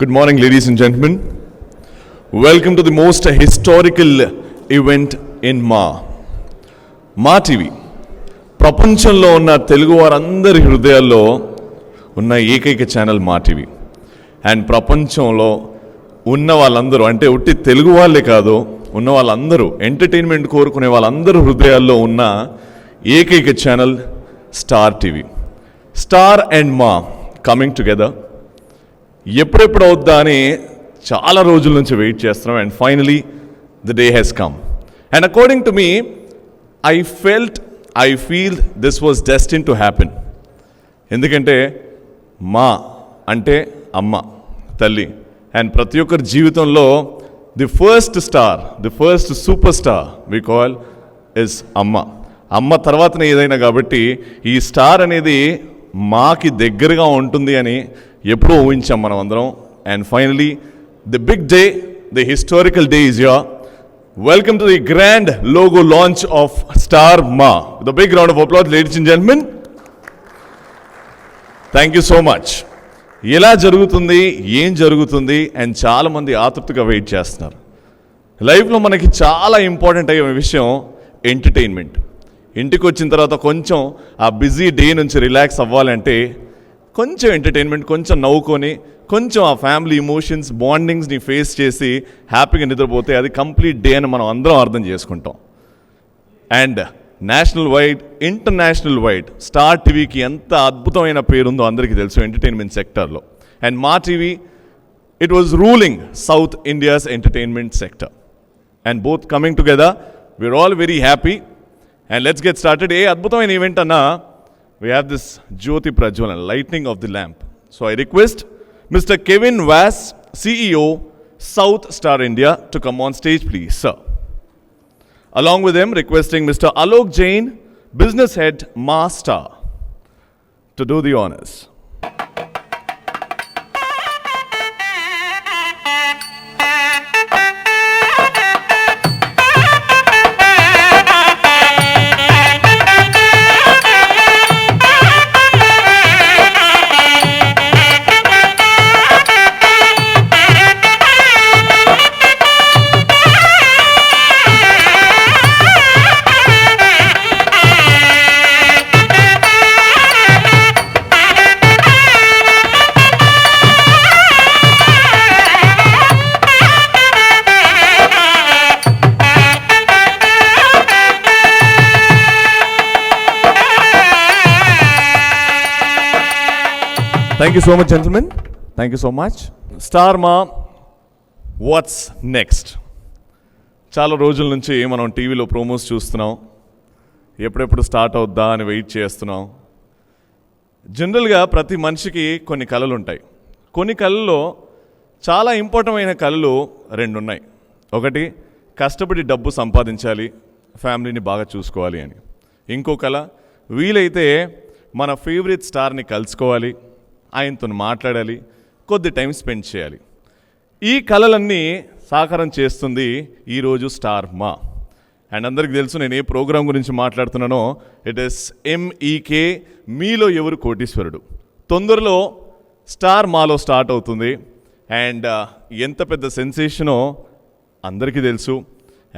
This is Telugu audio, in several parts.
Good morning, ladies and gentlemen. Welcome to the most historical event in మా టీవీ. ప్రపంచంలో ఉన్న తెలుగు వారందరి హృదయాల్లో ఉన్న ఏకైక ఛానల్ మా టీవీ. అండ్ ప్రపంచంలో ఉన్న వాళ్ళందరూ, అంటే ఉట్టి తెలుగు వాళ్ళే కాదు, ఉన్న వాళ్ళందరూ, ఎంటర్టైన్మెంట్ కోరుకునే వాళ్ళందరూ హృదయాల్లో ఉన్న ఏకైక channel star TV. Star and Maa coming together. ఎప్పుడెప్పుడు అవుద్దా అని చాలా రోజుల నుంచి వెయిట్ చేస్తున్నాం. And finally the day has come. And according to me, I feel this was destine to happen. ఎందుకంటే మా అంటే అమ్మ, తల్లి. అండ్ ప్రతి ఒక్కరి జీవితంలో the first super star we call is అమ్మ. అమ్మ తర్వాతనే ఏదైనా, కాబట్టి ఈ స్టార్ అనేది మాకి దగ్గరగా ఉంటుంది అని ఎప్పుడూ ఊహించాం మనం అందరం. And finally the big day, the historical day is here. Welcome to the grand logo launch of Star Ma. With a big round of applause, ladies and gentlemen. Thank you so much. ఎలా జరుగుతుంది, ఏం జరుగుతుంది అండ్ చాలామంది ఆతృతగా వెయిట్ చేస్తున్నారు. లైఫ్లో మనకి చాలా ఇంపార్టెంట్ అయ్యే విషయం ఎంటర్టైన్మెంట్. ఇంటికి వచ్చిన తర్వాత కొంచెం ఆ బిజీ డే నుంచి రిలాక్స్ అవ్వాలంటే కొంచెం ఎంటర్టైన్మెంట్, కొంచెం నవ్వుకొని, కొంచెం ఆ ఫ్యామిలీ ఇమోషన్స్, బాండింగ్స్ని ఫేస్ చేసి హ్యాపీగా నిద్రపోతే అది కంప్లీట్ డే అని మనం అందరం అర్థం చేసుకుంటాం. And national wide, international wide star టీవీకి ఎంత అద్భుతమైన పేరుందో అందరికీ తెలుసు ఎంటర్టైన్మెంట్ సెక్టర్లో. And Maa TV, it was ruling south India's entertainment sector. And both coming together, we are all very happy. And let's get started. ఏ అద్భుతమైన ఈవెంట్ అన్నా, we have this Jyoti Prajwalan, lightning of the lamp. So I request Mr. Kevin Vass, CEO, South Star India, to come on stage, please, sir. Along with him, requesting Mr. Alok Jain, Business Head, Ma Star, to do the honors. Thank you so much, gentlemen. Thank you so much. Star Ma, what's next? చాలా రోజుల నుంచి మనం టీవీలో ప్రోమోస్ చూస్తున్నాం. ఎప్పుడెప్పుడు స్టార్ట్ అవుద్దా అని వెయిట్ చేస్తున్నాం. జనరల్గా ప్రతి మనిషికి కొన్ని కళలు ఉంటాయి. కొన్ని కళల్లో చాలా ఇంపార్టెంట్ అయిన కళలు రెండు ఉన్నాయి. ఒకటి, కష్టపడి డబ్బు సంపాదించాలి, ఫ్యామిలీని బాగా చూసుకోవాలి అని. ఇంకో కళ, వీలైతే మన ఫేవరెట్ స్టార్ని కలుసుకోవాలి, ఆయనతో మాట్లాడాలి, కొద్ది టైం స్పెండ్ చేయాలి. ఈ కళలన్నీ సాకారం చేస్తుంది ఈరోజు స్టార్ మా. అండ్ అందరికీ తెలుసు నేను ఏ ప్రోగ్రాం గురించి మాట్లాడుతున్నానో. ఇట్ ఈస్ MEK, మీలో ఎవరు కోటీశ్వరుడు. తొందరలో స్టార్ మాలో స్టార్ట్ అవుతుంది. అండ్ ఎంత పెద్ద సెన్సేషనో అందరికీ తెలుసు.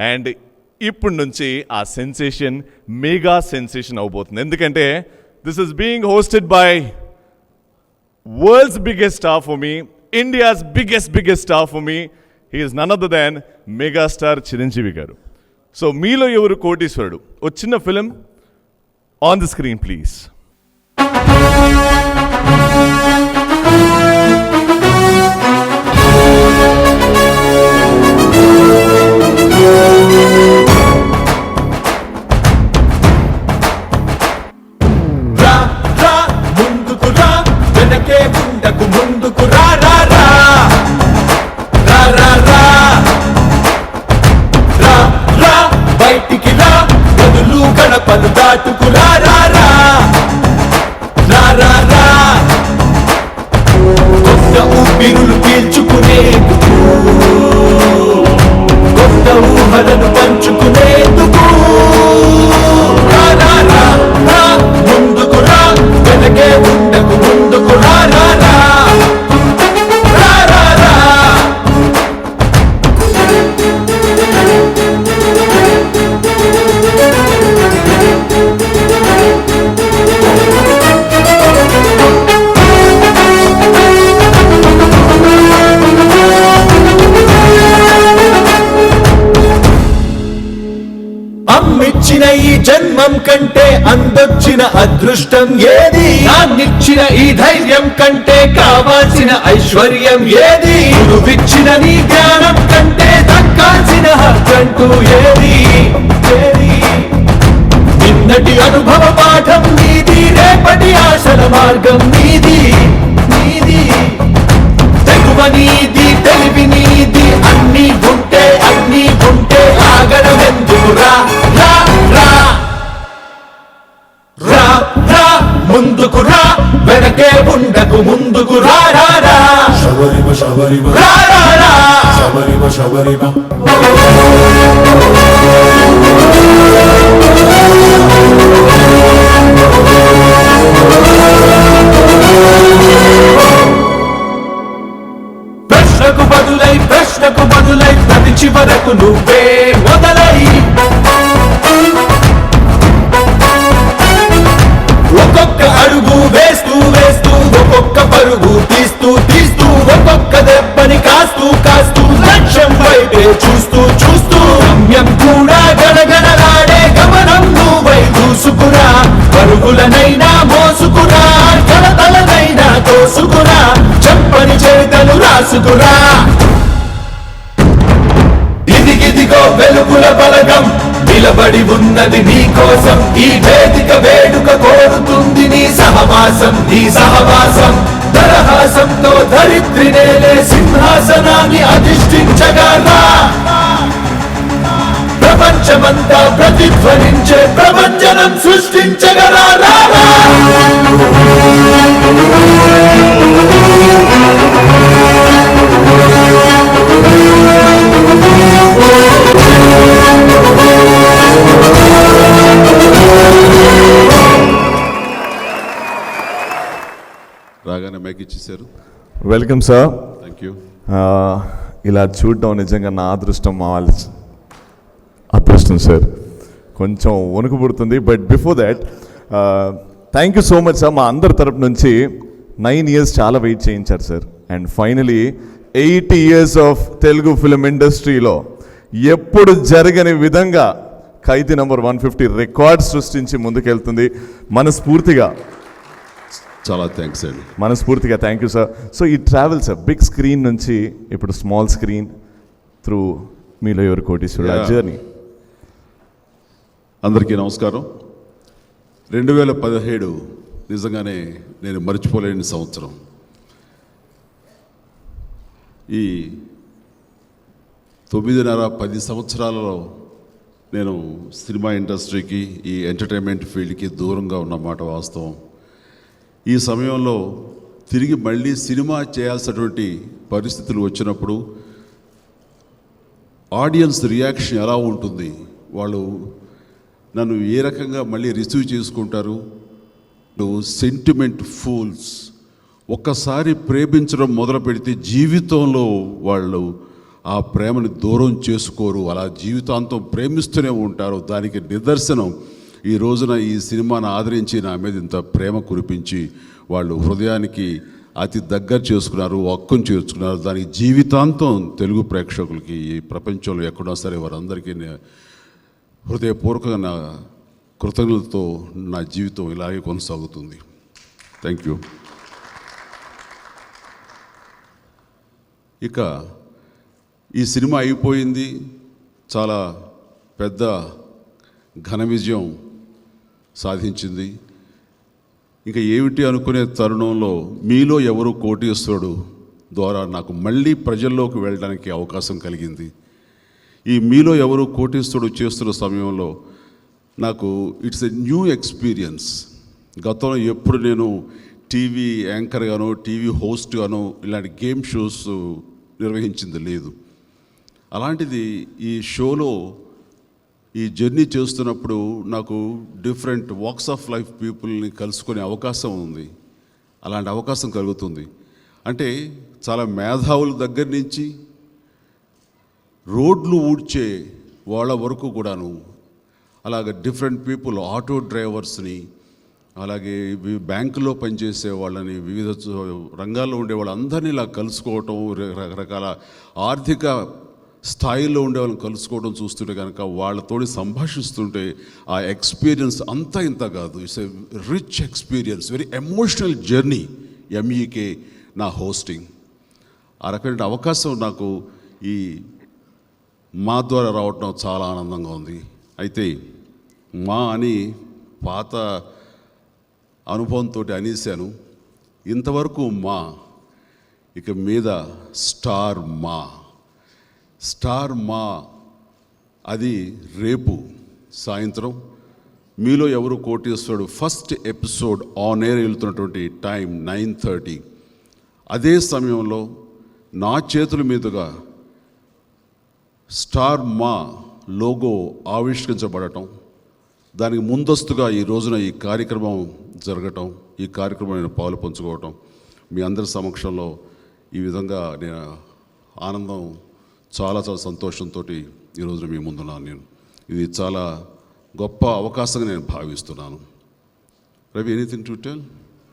అండ్ ఇప్పటి నుంచి ఆ సెన్సేషన్ మెగా సెన్సేషన్ అవబోతుంది. ఎందుకంటే this is being hosted by world's biggest star for me, India's biggest star for me. He is none other than megastar Chiranjeevi garu. So meelo evaru కోటీశ్వరుడు, ఓ చిన్న film on the screen please. ఊపిరులు పీల్చుకునేందుకు, కొత్త ఊహలను పంచుకునేందుకు ముందుకు రా, వెనకే ఉండకు, ముందుకు రా. జన్మం కంటే అందొచ్చిన అదృష్టం ఏది? నాన్నిచ్చిన ఈ ధైర్యం కంటే కావాల్సిన ఐశ్వర్యం ఏది? నువ్విచ్చిన నీ జ్ఞానం కంటే దక్కాల్సిన హక్కంటూ ఏది? నిన్నటి అనుభవ పాఠం నీది, రేపటి ఆశల మార్గం నీది. తెగువ నీది, తెలివి నీది, అన్నీ ఉంటే ఆగడం ఎందుకు? రా ముందుకు రా, వెనకే ఉండకు, ముందుకు రా. శబరిమ శబరిమ శబరిమ శబరిమ. ప్రశ్నకు బదులై ప్రతి చివరకు నువ్వే మొదలై ఒక్కొక్క అడుగు వేస్తూ ఒక్కొక్క పరుగు తీస్తూ ఒక్కొక్క దెబ్బని కాస్తూ లక్ష్యం వైపే చూస్తూ గమ్యం కూడా గడగడలాడే గమనం నువ్వై దూసుకురా. పరుగులనైనా మోసుకురా, కలతలనైనా తోసుకురా, చెప్పని చేతలు రాసుకురా. ఇదిగో వెలుగుల బలగం నిలబడి ఉన్నది నీ కోసం. ఈ వేదిక వేడుక కోరుతుంది నీ సహవాసం. దరహాసంతో ధరిత్రినేలే సింహాసనాన్ని అధిష్ఠించగా రా. ప్రపంచమంతా ప్రతిధ్వనించే ప్రపంచనం సృష్టించగరా. రాగానే మైక్ ఇచ్చేసారు. Welcome sir. Thank you. ఇలా చూడడం నిజంగా నా అదృష్టం, మా వాళ్ళ అదృష్టం సార్. కొంచెం వణుకు పుడుతుంది. But before that thank you so much sir. మా అందరి తరపు నుంచి 9 years చాలా వెయిట్ చేయించారు sir. And finally 80 years of Telugu film ఇండస్ట్రీలో ఎప్పుడు జరగని విధంగా ఖైదీ నంబర్ 150 రికార్డ్ సృష్టించి ముందుకెళ్తుంది. మనస్ఫూర్తిగా చాలా థ్యాంక్స్ అండి. మనస్ఫూర్తిగా థ్యాంక్ యూ సార్. సో ఈ ట్రావెల్ సార్ బిగ్ స్క్రీన్ నుంచి ఇప్పుడు స్మాల్ స్క్రీన్ త్రూ మీలో ఎవరు కోటీశ్వరుడు జర్నీ. అందరికీ నమస్కారం. 2017 నిజంగానే నేను మర్చిపోలేని సంవత్సరం. ఈ 9.5-10 సంవత్సరాలలో నేను సినిమా ఇండస్ట్రీకి, ఈ ఎంటర్టైన్మెంట్ ఫీల్డ్కి దూరంగా ఉన్నమాట వాస్తవం. ఈ సమయంలో తిరిగి మళ్ళీ సినిమా చేయాల్సినటువంటి పరిస్థితులు వచ్చినప్పుడు ఆడియన్స్ రియాక్షన్ ఎలా ఉంటుంది, వాళ్ళు నన్ను ఏ రకంగా మళ్ళీ రిసీవ్ చేసుకుంటారు. సెంటిమెంట్ ఫూల్స్ ఒక్కసారి ప్రేమించడం మొదలు పెడితే జీవితంలో వాళ్ళు ఆ ప్రేమని దూరం చేసుకోరు, అలా జీవితాంతం ప్రేమిస్తూనే ఉంటారు. దానికి నిదర్శనం ఈ రోజున ఈ సినిమాను ఆదరించి నా మీద ఇంత ప్రేమ కురిపించి వాళ్ళు హృదయానికి అతి దగ్గర చేసుకున్నారు, హక్కును చేర్చుకున్నారు. దానికి జీవితాంతం తెలుగు ప్రేక్షకులకి ఈ ప్రపంచంలో ఎక్కడా సరే వారందరికీ హృదయపూర్వకంగా నా కృతజ్ఞతతో నా జీవితం ఇలాగే కొనసాగుతుంది. Thank you. ఇక ఈ సినిమా అయిపోయింది, చాలా పెద్ద ఘన విజయం సాధించింది. ఇంకా ఏమిటి అనుకునే తరుణంలో మీలో ఎవరు కోటీశ్వరుడు ద్వారా నాకు మళ్ళీ ప్రజల్లోకి వెళ్ళడానికి అవకాశం కలిగింది. ఈ మీలో ఎవరు కోటీశ్వరుడు చేస్తున్న సమయంలో నాకు ఇట్స్ ఎ న్యూ ఎక్స్పీరియన్స్. గతంలో ఎప్పుడు నేను టీవీ యాంకర్గానో టీవీ హోస్ట్గానో ఇలాంటి గేమ్ షోస్ నిర్వహించింది లేదు. అలాంటిది ఈ షోలో ఈ జర్నీ చేస్తున్నప్పుడు నాకు డిఫరెంట్ వాక్స్ ఆఫ్ లైఫ్ పీపుల్ని కలుసుకునే అవకాశం ఉంది. అలాంటి అవకాశం కలుగుతుంది అంటే చాలా మేధావుల దగ్గర నుంచి రోడ్లు ఊడ్చే వాళ్ళ వరకు కూడాను, అలాగే డిఫరెంట్ పీపుల్, ఆటో డ్రైవర్స్ని, అలాగే బ్యాంకులో పనిచేసే వాళ్ళని, వివిధ రంగాల్లో ఉండే వాళ్ళందరినీ ఇలా కలుసుకోవటం, రకరకాల ఆర్థిక స్థాయిలో ఉండే వాళ్ళని కలుసుకోవడం చూస్తుంటే కనుక వాళ్ళతోటి సంభాషిస్తుంటే ఆ ఎక్స్పీరియన్స్ అంతా ఇంత కాదు. It's a rich experience, very emotional journey. MEK నా హోస్టింగ్, ఆ రకమైన అవకాశం నాకు ఈ మా ద్వారా రావటం చాలా ఆనందంగా ఉంది. అయితే మా అని పాత అనుభవంతో అనేశాను, ఇంతవరకు మా, ఇక మీద స్టార్ మా. స్టార్ మా అది రేపు సాయంత్రం మీలో ఎవరు కోటేశ్వరుడు ఫస్ట్ ఎపిసోడ్ ఆన్ ఎయిర్ వెళ్తున్నటువంటి టైం 9:30. అదే సమయంలో నా చేతుల మీదుగా స్టార్ మా లోగో ఆవిష్కరించబడటం, దానికి ముందస్తుగా ఈ రోజున ఈ కార్యక్రమం జరగటం, ఈ కార్యక్రమం నేను పాలు పంచుకోవటం, మీ అందరి సమక్షంలో ఈ విధంగా నేను ఆనందం, చాలా చాలా సంతోషంతో ఈరోజు మీ ముందున్నాను. నేను ఇది చాలా గొప్ప అవకాశంగా నేను భావిస్తున్నాను. Ravi, anything to tell?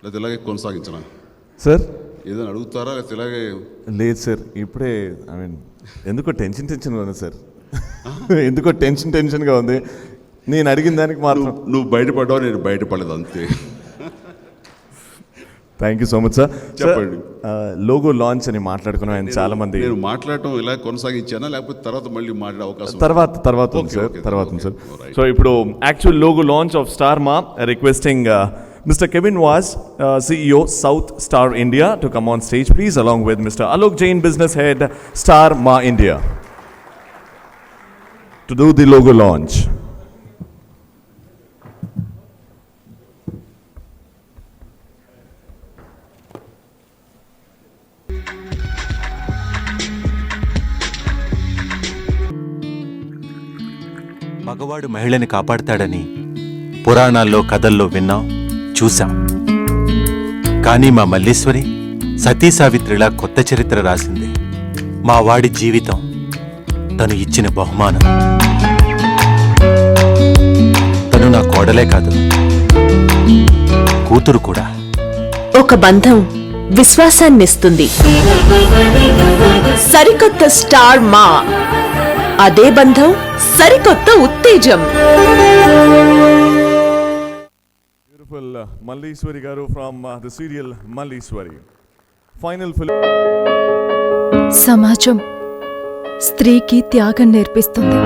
లేకపోతే ఇలాగే కొనసాగించనా సార్? ఏదైనా అడుగుతారా లేకపోతే ఇలాగే? లేదు సార్, ఇప్పుడే ఐ మీన్ ఎందుకో టెన్షన్గా ఉంది సార్. ఎందుకో టెన్షన్గా ఉంది. నేను అడిగిన దానికి మాత్రం నువ్వు బయటపడ్డావు, నేను బయటపడలేదు, అంతే. Thank you so much sir. చెప్పండి. లోగో లాంచ్ అని మాట్లాడుకున్నాం ఆయన చాలా మంది. నేను మాట్లాడటం ఇలా కొనసాగించానా లేకపోతే తర్వాత మళ్ళీ మాట్లాడే అవకాశం? తర్వాత ఉంది సార్, తర్వాత ఉంది సార్. సో ఇప్పుడు actual logo launch of star మా, requesting Mr. Kevin Was, CEO South Star India, to come on stage please, along with Mr. Alok Jain, Business Head, Star Ma India, to do the logo launch. మగవాడు మహిళని కాపాడతాడని పురాణాల్లో కథల్లో విన్నాం, చూశాం. కానీ మా మల్లీశ్వరి సతీ సావిత్రిలా కొత్త చరిత్ర రాసింది. మా వాడి జీవితం, తను ఇచ్చిన బహుమానం. తను నా కోడలే కాదు, కూతురు కూడా. ఒక బంధం విశ్వాసాన్నిస్తుంది. సరికొత్త స్టార్ మా, అదే బంధం సరికొత్త ఉత్తేజం. Beautiful Malleeswari garu from the serial Malleeswari. Final film. సమాజం స్త్రీకి త్యాగం నేర్పిస్తుంది.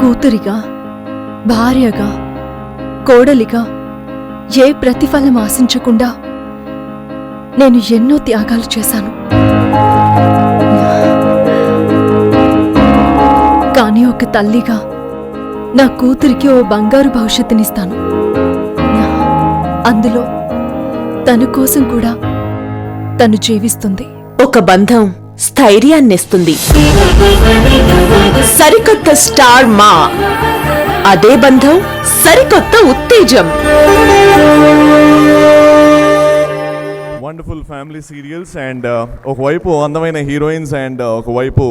కూతురిగా, భార్యగా, కోడలిగా ఏ ప్రతిఫలం ఆశించకుండా నేను ఎన్నో త్యాగాలు చేశాను. కానీ ఒక తల్లిగా నా కూతురికి ఓ బంగారు భవిష్యత్తునిస్తాను. అందులో తన కోసం కూడా తను జీవిస్తుంది. ఒక బంధం స్థైర్యాన్నిస్తుంది. సరికొత్త స్టార్ మా, అదే బంధం సరికొత్త ఉత్తేజం. వండర్ఫుల్ ఫ్యామిలీ సీరియల్స్ అండ్ ఒకవైపు అందమైన హీరోయిన్స్ అండ్ ఒకవైపు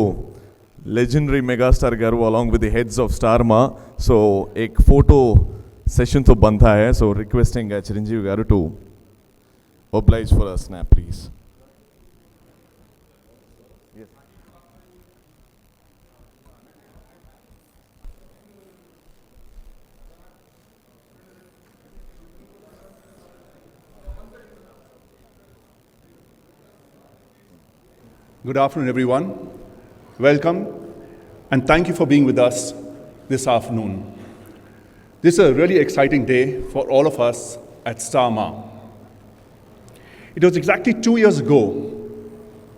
legendary megastar garu along with the heads of Star Ma. So ek photo session to banta hai, so requesting Chiranjeevi garu to oblige for a snap please. Good afternoon, everyone. Welcome, and thank you for being with us this afternoon. This is a really exciting day for all of us at Star Ma. It was exactly 2 years ago,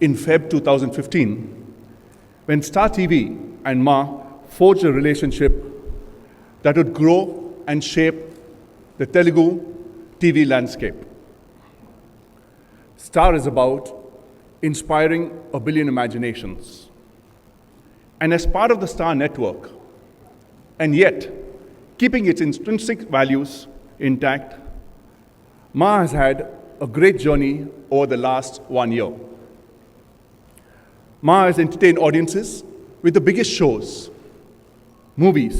in Feb 2015, when Star TV and Ma forged a relationship that would grow and shape the Telugu TV landscape. Star is about inspiring a billion imaginations. And as part of the Star network, and yet keeping its intrinsic values intact, Ma has had a great journey over the last 1 year. Ma has entertained audiences with the biggest shows, movies,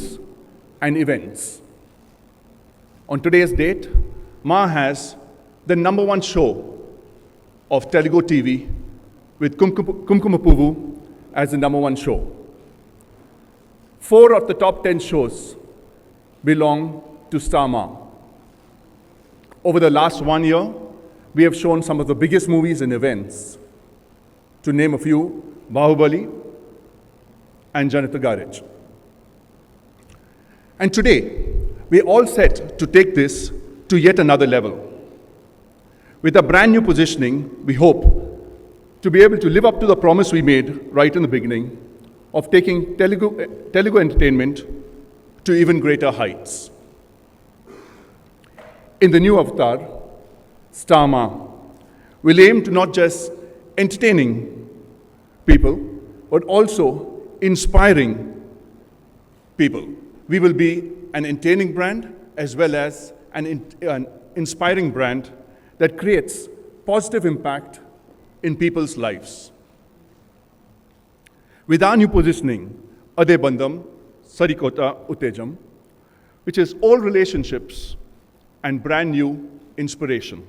and events. On today's date, Ma has the #1 show of Telugu TV with Kumkumapuvu as the #1 show. 4 of the top 10 shows belong to Star Ma. Over the last 1 year, we have shown some of the biggest movies and events. To name a few, Bahubali and Janata Garage. And today, we're all set to take this to yet another level. With a brand new positioning, we hope to be able to live up to the promise we made right in the beginning of taking Telugu entertainment to even greater heights. In the new avatar, Star Ma, we'll aim to not just entertaining people, but also inspiring people. We will be an entertaining brand as well as an inspiring brand that creates positive impact in people's lives. With our new positioning, Ade Bandham, Sarikota Uttejam, which is all relationships and brand new inspiration.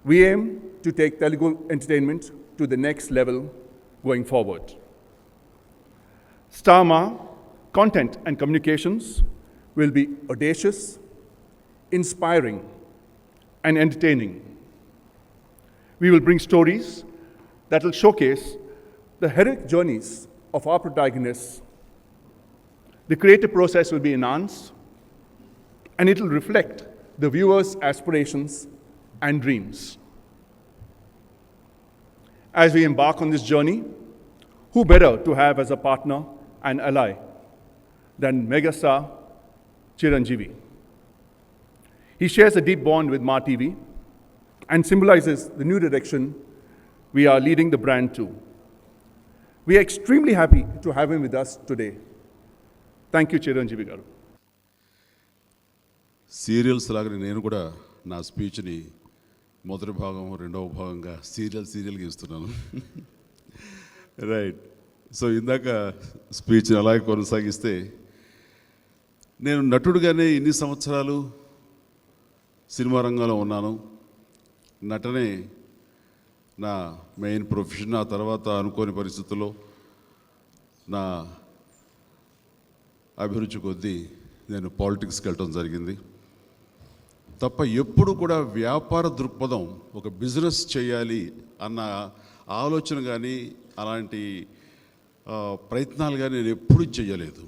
We aim to take Telugu entertainment to the next level going forward. Star Ma content and communications will be audacious, inspiring, and entertaining. We will bring stories that will showcase the heroic journeys of our protagonists. The creative process will be enhanced, and it will reflect the viewer's aspirations and dreams. As we embark on this journey, who better to have as a partner and ally than megastar Chiranjeevi? He shares a deep bond with Ma TV and symbolizes the new direction we are leading the brand to. We are extremely happy to have him with us today. Thank you, Chiranjeevi garu. Serials లాగానే నేను కూడా నా స్పీచ్ని మొదటి భాగం రెండవ భాగంగా సీరియల్గా ఇస్తున్నాను. రైట్. సో ఇందాక స్పీచ్ని అలాగే కొనసాగిస్తే, నేను నటుడుగానే ఇన్ని సంవత్సరాలు సినిమా రంగంలో ఉన్నాను. నటనే నా మెయిన్ ప్రొఫెషన్. ఆ తర్వాత అనుకోని పరిస్థితుల్లో నా అభిరుచి కొద్దీ నేను పాలిటిక్స్కి వెళ్ళటం జరిగింది. తప్ప ఎప్పుడు కూడా వ్యాపార దృక్పథం, ఒక బిజినెస్ చేయాలి అన్న ఆలోచన కానీ అలాంటి ప్రయత్నాలు కానీ నేను ఎప్పుడూ చేయలేదు.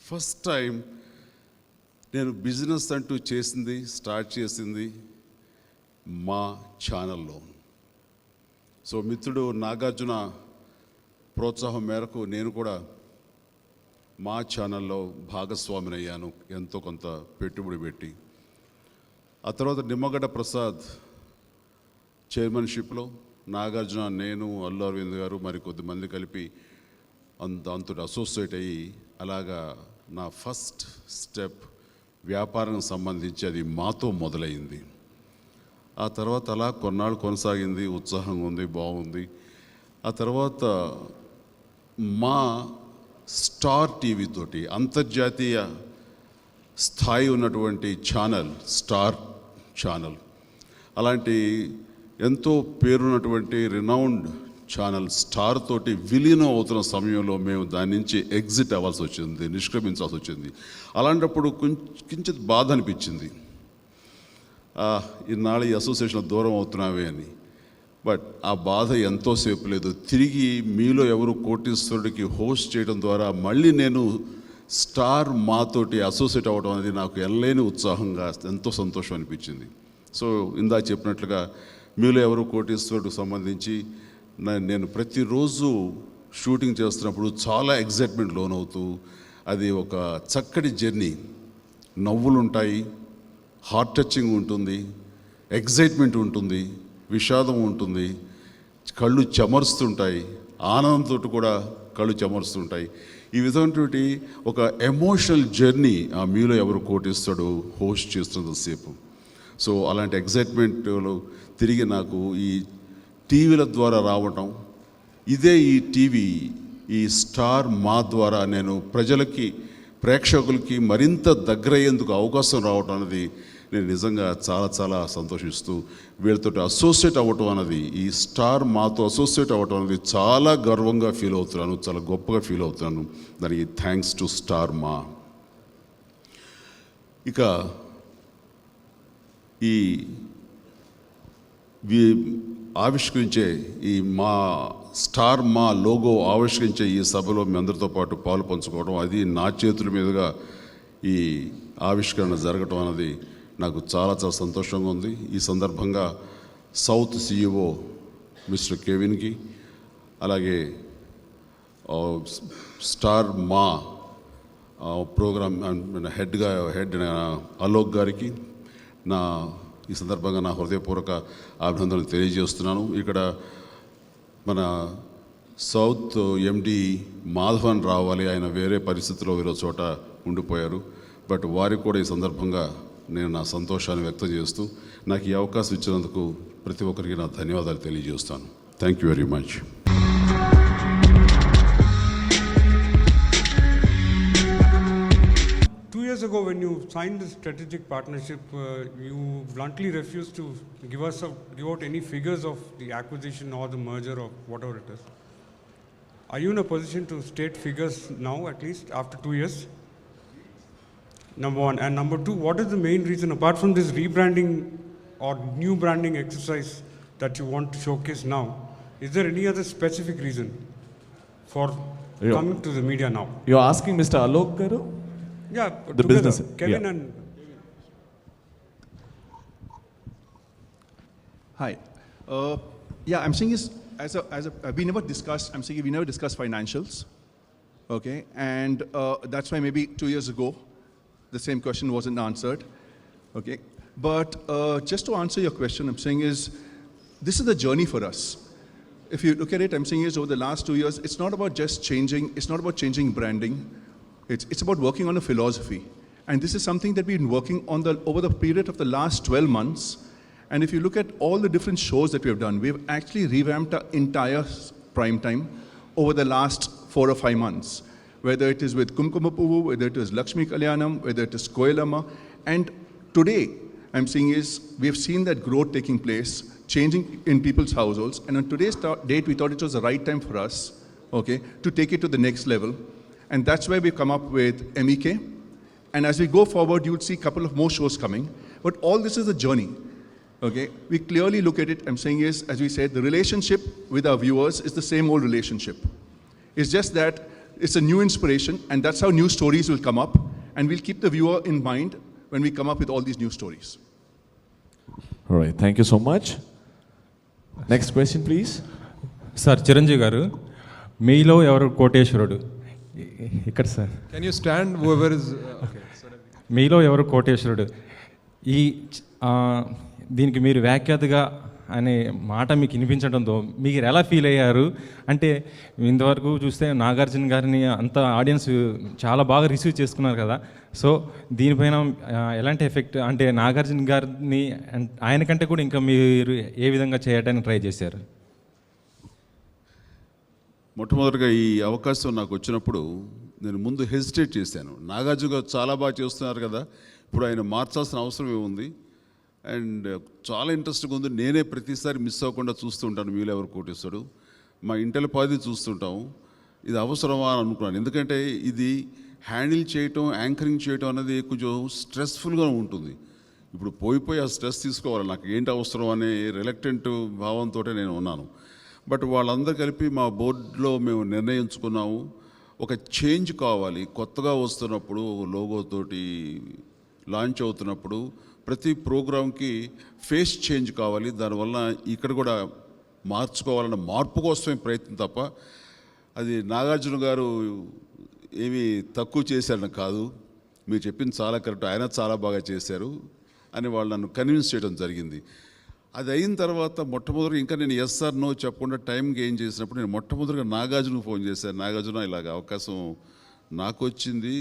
ఫస్ట్ టైం నేను బిజినెస్ అంటూ స్టార్ట్ చేసింది మా ఛానల్లో. సో మిత్రుడు నాగార్జున ప్రోత్సాహం మేరకు నేను కూడా మా ఛానల్లో భాగస్వామిని అయ్యాను, ఎంతో కొంత పెట్టుబడి పెట్టి. ఆ తర్వాత నిమ్మగడ్డ ప్రసాద్ చైర్మన్షిప్లో నాగార్జున, నేను, అల్లు అరవింద్ గారు మరి కొద్దిమంది కలిపి దాంతో అసోసియేట్ అయ్యి అలాగా నా ఫస్ట్ స్టెప్ వ్యాపారం సంబంధించి అది మాతో మొదలైంది. ఆ తర్వాత అలా కొన్నాళ్ళు కొనసాగింది, ఉత్సాహంగా ఉంది, బాగుంది. ఆ తర్వాత మా స్టార్ టీవీ తోటి అంతర్జాతీయ స్థాయి ఉన్నటువంటి ఛానల్, స్టార్ ఛానల్, అలాంటి ఎంతో పేరున్నటువంటి రినౌండ్ ఛానల్ స్టార్ తోటి విలీనం అవుతున్న సమయంలో మేము దాని నుంచి ఎగ్జిట్ అవ్వాల్సి వచ్చింది, నిష్క్రమించాల్సి వచ్చింది. అలాంటప్పుడు కించిత్ బాధ అనిపించింది, ఇన్నాళ్ళు ఈ అసోసియేషన్ దూరం అవుతున్నావే అని. బట్ ఆ బాధ ఎంతోసేపు లేదు. తిరిగి మీలో ఎవరు కోటీశ్వరుడికి హోస్ట్ చేయడం ద్వారా మళ్ళీ నేను స్టార్ మాతోటి అసోసియేట్ అవ్వడం అనేది నాకు ఎనలేని ఉత్సాహంగా, ఎంతో సంతోషం అనిపించింది. సో ఇందాక చెప్పినట్లుగా మీలో ఎవరు కోటీశ్వరుడికి సంబంధించి నేను ప్రతిరోజు షూటింగ్ చేస్తున్నప్పుడు చాలా ఎగ్జైట్మెంట్ లోనవుతూ, అది ఒక చక్కటి జర్నీ. నవ్వులు ఉంటాయి, హార్ట్ టచింగ్ ఉంటుంది, ఎగ్జైట్మెంట్ ఉంటుంది, విషాదం ఉంటుంది, కళ్ళు చెమరుస్తుంటాయి, ఆనందంతో కూడా కళ్ళు చెమరుస్తుంటాయి. ఈ విధమైనటువంటి ఒక ఎమోషనల్ జర్నీ ఆ మీలో ఎవరు కోటిస్తాడో హోస్ట్ చేస్తున్నంతసేపు. సో అలాంటి ఎగ్జైట్మెంట్లో తిరిగి నాకు ఈ టీవీల ద్వారా రావటం, ఇదే ఈ టీవీ, ఈ స్టార్ మా ద్వారా నేను ప్రజలకి, ప్రేక్షకులకి మరింత దగ్గరయ్యేందుకు అవకాశం రావటం అనేది నేను నిజంగా చాలా చాలా సంతోషిస్తూ వీళ్ళతో అసోసియేట్ అవ్వటం అన్నది, ఈ స్టార్ మాతో అసోసియేట్ అవ్వటం అనేది చాలా గర్వంగా ఫీల్ అవుతున్నాను, చాలా గొప్పగా ఫీల్ అవుతున్నాను. దానికి థ్యాంక్స్ టు స్టార్ మా. ఇక ఈ ఆవిష్కరించే ఈ మా స్టార్ మా లోగో ఆవిష్కరించే ఈ సభలో మీ అందరితో పాటు పాలు పంచుకోవడం, అది నా చేతుల మీదుగా ఈ ఆవిష్కరణ జరగటం అన్నది నాకు చాలా చాలా సంతోషంగా ఉంది. ఈ సందర్భంగా సౌత్ సిఇఓ మిస్టర్ కెవిన్కి, అలాగే స్టార్ మా ప్రోగ్రామ్ హెడ్ అలోక్ గారికి ఈ సందర్భంగా నా హృదయపూర్వక అభినందనలు తెలియజేస్తున్నాను. ఇక్కడ మన సౌత్ ఎండి మాధవన్ రావాలి, ఆయన వేరే పరిస్థితిలో వేరే చోట ఉండిపోయారు. బట్ వారికి కూడా ఈ సందర్భంగా నేను నా సంతోషాన్ని వ్యక్తం చేస్తూ నాకు ఈ అవకాశం ఇచ్చినందుకు ప్రతి ఒక్కరికి నా ధన్యవాదాలు తెలియజేస్తాను. Thank you very much. Years ago, when you signed this strategic partnership, you bluntly refused to give out any figures of the acquisition or the merger or whatever it is. Are you in a position to state figures now, at least after 2 years? Number one. And number two, what is the main reason, apart from this rebranding or new branding exercise that you want to showcase now, is there any other specific reason for coming to the media now? You're asking Mr. Alok Garu? Yeah, The together, business, Kevin yeah. and Hi. Yeah, I'm saying is, we never discussed, I'm saying we never discussed financials, okay? And that's why maybe 2 years ago, the same question wasn't answered, okay? But just to answer your question, I'm saying is, this is the journey for us. If you look at it, I'm saying is, over the last 2 years, it's not about just changing, it's not about changing branding. It's about working on a philosophy. And this is something that we've been working on over the period of the last 12 months. And if you look at all the different shows that we have done, we've actually revamped our entire prime time over the last 4 or 5 months. Whether it is with Kumkumapuvu, whether it is Lakshmi Kalyanam, whether it is Koyalama. And today, I'm saying is, we have seen that growth taking place, changing in people's households. And on today's date, we thought it was the right time for us, okay, to take it to the next level. And that's why we've come up with MEK. And as we go forward, you'll see a couple of more shows coming. But all this is a journey. Okay? We clearly look at it, I'm saying is, as we said, the relationship with our viewers is the same old relationship. It's just that it's a new inspiration, and that's how new stories will come up. And we'll keep the viewer in mind when we come up with all these new stories. All right, thank you so much. Next question, please. Sir Chiranjeevi గారు, మీలో ఎవరు కోటేశ్వరుడు? ఇక్కడ sir, Can you stand? Whoever is okay. మీలో ఎవరు కోటేశ్వరుడు? ఈ దీనికి మీరు వ్యాఖ్యాతగా అనే మాట మీకు వినిపించడంతో మీరు ఎలా ఫీల్ అయ్యారు? అంటే ఇంతవరకు చూస్తే నాగార్జున గారిని అంత ఆడియన్స్ చాలా బాగా రిసీవ్ చేసుకున్నారు కదా, సో దీనిపైన ఎలాంటి ఎఫెక్ట్, అంటే నాగార్జున గారిని ఆయన కంటే కూడా ఇంకా మీరు ఏ విధంగా చేయడానికి ట్రై చేశారు? మొట్టమొదటిగా ఈ అవకాశం నాకు వచ్చినప్పుడు నేను ముందు హెసిటేట్ చేశాను. నాగార్జున గారు చాలా బాగా చేస్తున్నారు కదా, ఇప్పుడు ఆయన మార్చాల్సిన అవసరం ఏముంది, అండ్ చాలా ఇంట్రెస్ట్గా ఉంది. నేనే ప్రతిసారి మిస్ అవ్వకుండా చూస్తుంటాను మీలో ఎవరు కోటేశ్వరుడు, మా ఇంటల పాది చూస్తుంటాము. ఇది అవసరమా అని అనుకున్నాను. ఎందుకంటే ఇది హ్యాండిల్ చేయటం, యాంకరింగ్ చేయటం అనేది కొంచెం స్ట్రెస్ఫుల్గా ఉంటుంది. ఇప్పుడు పోయి ఆ స్ట్రెస్ తీసుకోవాలి, నాకు ఏంటి అవసరం అనే రిలక్టెంట్ భావంతో నేను ఉన్నాను. బట్ వాళ్ళందరూ కలిపి మా బోర్డులో మేము నిర్ణయించుకున్నాము, ఒక చేంజ్ కావాలి. కొత్తగా వస్తున్నప్పుడు లోగోతోటి లాంచ్ అవుతున్నప్పుడు ప్రతి ప్రోగ్రాంకి ఫేస్ చేంజ్ కావాలి. దానివల్ల ఇక్కడ కూడా మార్చుకోవాలన్న మార్పు కోసమే ప్రయత్నం తప్ప అది నాగార్జున గారు ఏమీ తక్కువ చేశారని కాదు. మీరు చెప్పింది చాలా కరెక్ట్, ఆయన చాలా బాగా చేశారు అని వాళ్ళు నన్ను కన్విన్స్ చేయడం జరిగింది. అది అయిన తర్వాత మొట్టమొదటిగా ఇంకా నేను ఎస్ఆర్ నో చెప్పకుండా టైం గెయిన్ చేసినప్పుడు నేను మొట్టమొదటిగా నాగార్జునకు ఫోన్ చేశాను. నాగార్జున ఇలాగ అవకాశం నాకు వచ్చింది,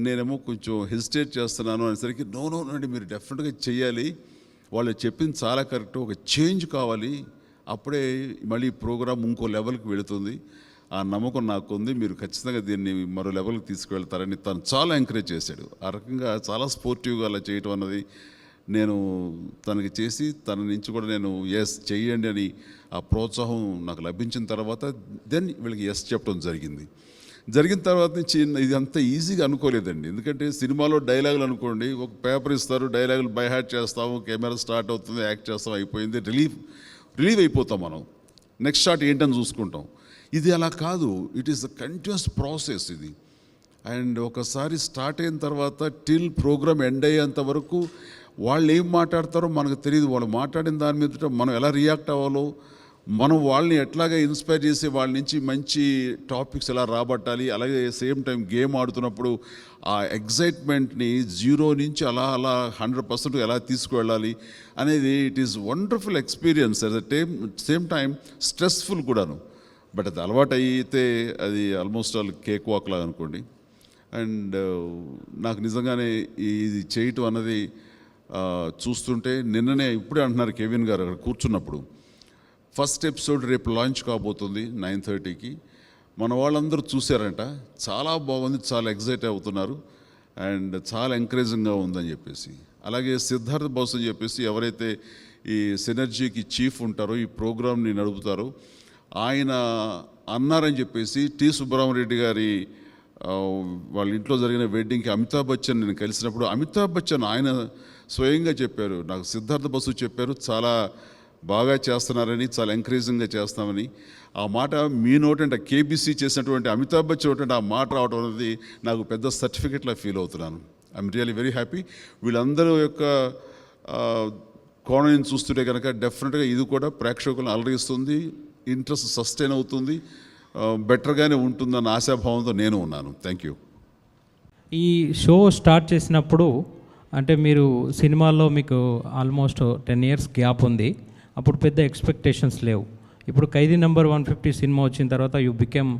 నేనేమో కొంచెం హెసిటేట్ చేస్తున్నాను అనేసరికి నో అండి మీరు డెఫినెట్గా చెయ్యాలి, వాళ్ళు చెప్పింది చాలా కరెక్ట్, ఒక చేంజ్ కావాలి, అప్పుడే మళ్ళీ ప్రోగ్రామ్ ఇంకో లెవెల్కి వెళుతుంది ఆ నమ్మకం నాకు ఉంది, మీరు ఖచ్చితంగా దీన్ని మరో లెవెల్కి తీసుకువెళ్తారని తను చాలా ఎంకరేజ్ చేశాడు. ఆ రకంగా చాలా స్పోర్టివ్గా అలా చేయటం అన్నది నేను తనకి చేసి తన నుంచి కూడా నేను ఎస్ చెయ్యండి అని ఆ ప్రోత్సాహం నాకు లభించిన తర్వాత దెన్ వీళ్ళకి ఎస్ చెప్పడం జరిగిన తర్వాత నుంచి ఇది అంత ఈజీగా అనుకోలేదండి. ఎందుకంటే సినిమాలో డైలాగులు అనుకోండి, ఒక పేపర్ ఇస్తారు, డైలాగులు బై హార్ట్ చేస్తాము, కెమెరా స్టార్ట్ అవుతుంది, యాక్ట్ చేస్తాం, అయిపోయింది, రిలీవ్ అయిపోతాం మనం, నెక్స్ట్ షాట్ ఏంటని చూసుకుంటాం. ఇది అలా కాదు, it is the continuous process ఇది. అండ్ ఒకసారి స్టార్ట్ అయిన తర్వాత టిల్ ప్రోగ్రామ్ ఎండ్ అయ్యేంత వరకు వాళ్ళు ఏం మాట్లాడతారో మనకు తెలియదు. వాళ్ళు మాట్లాడిన దాని మీద మనం ఎలా రియాక్ట్ అవ్వాలో, మనం వాళ్ళని ఎట్లాగా ఇన్స్పైర్ చేసి వాళ్ళ నుంచి మంచి టాపిక్స్ ఎలా రాబట్టాలి, అలాగే సేమ్ టైం గేమ్ ఆడుతున్నప్పుడు ఆ ఎగ్జైట్మెంట్ని 0 నుంచి అలా 100% ఎలా తీసుకువెళ్ళాలి అనేది it is wonderful experience. At the same time stressful కూడాను. బట్ అది అలవాటు అయితే అది ఆల్మోస్ట్ ఆల్ కేక్ వాక్ లాగా అనుకోండి. అండ్ నాకు నిజంగానే ఇది చేయటం అన్నది చూస్తుంటే నిన్ననే ఇప్పుడే అంటున్నారు కెవిన్ గారు అక్కడ కూర్చున్నప్పుడు, ఫస్ట్ ఎపిసోడ్ రేపు లాంచ్ కాబోతుంది 9:30కి. మన వాళ్ళందరూ చూశారంట, చాలా బాగుంది, చాలా ఎగ్జైట్ అవుతున్నారు అండ్ చాలా ఎంకరేజింగ్గా ఉందని చెప్పేసి. అలాగే సిద్ధార్థ్ బాస్ అని చెప్పేసి ఎవరైతే ఈ సినర్జీకి చీఫ్ ఉంటారో, ఈ ప్రోగ్రామ్ని నడుపుతారో, ఆయన అన్నారని చెప్పేసి టి సుబ్రహ్మరెడ్డి గారి వాళ్ళ ఇంట్లో జరిగిన వెడ్డింగ్కి అమితాబ్ బచ్చన్ నేను కలిసినప్పుడు అమితాబ్ బచ్చన్ ఆయన స్వయంగా చెప్పారు, నాకు సిద్ధార్థ బసు చెప్పారు, చాలా బాగా చేస్తున్నారని, చాలా ఎంకరేజింగ్గా చేస్తామని. ఆ మాట మీ నోటంటే కేబీసీ చేసినటువంటి అమితాబ్ బచ్చన్ నోటంటే ఆ మాట రావడం అనేది నాకు పెద్ద సర్టిఫికెట్లా ఫీల్ అవుతున్నాను. I'm really very happy. వీళ్ళందరూ యొక్క కోణం చూస్తుంటే కనుక డెఫినెట్గా ఇది కూడా ప్రేక్షకులను అలరిస్తుంది, ఇంట్రెస్ట్ సస్టైన్ అవుతుంది, బెటర్గానే ఉంటుందన్న ఆశాభావంతో నేను ఉన్నాను. Thank you. ఈ షో స్టార్ట్ చేసినప్పుడు అంటే మీరు సినిమాల్లో మీకు ఆల్మోస్ట్ 10 years గ్యాప్ ఉంది, అప్పుడు పెద్ద ఎక్స్పెక్టేషన్స్ లేవు. ఇప్పుడు ఖైదీ నెంబర్ 150 సినిమా వచ్చిన తర్వాత you became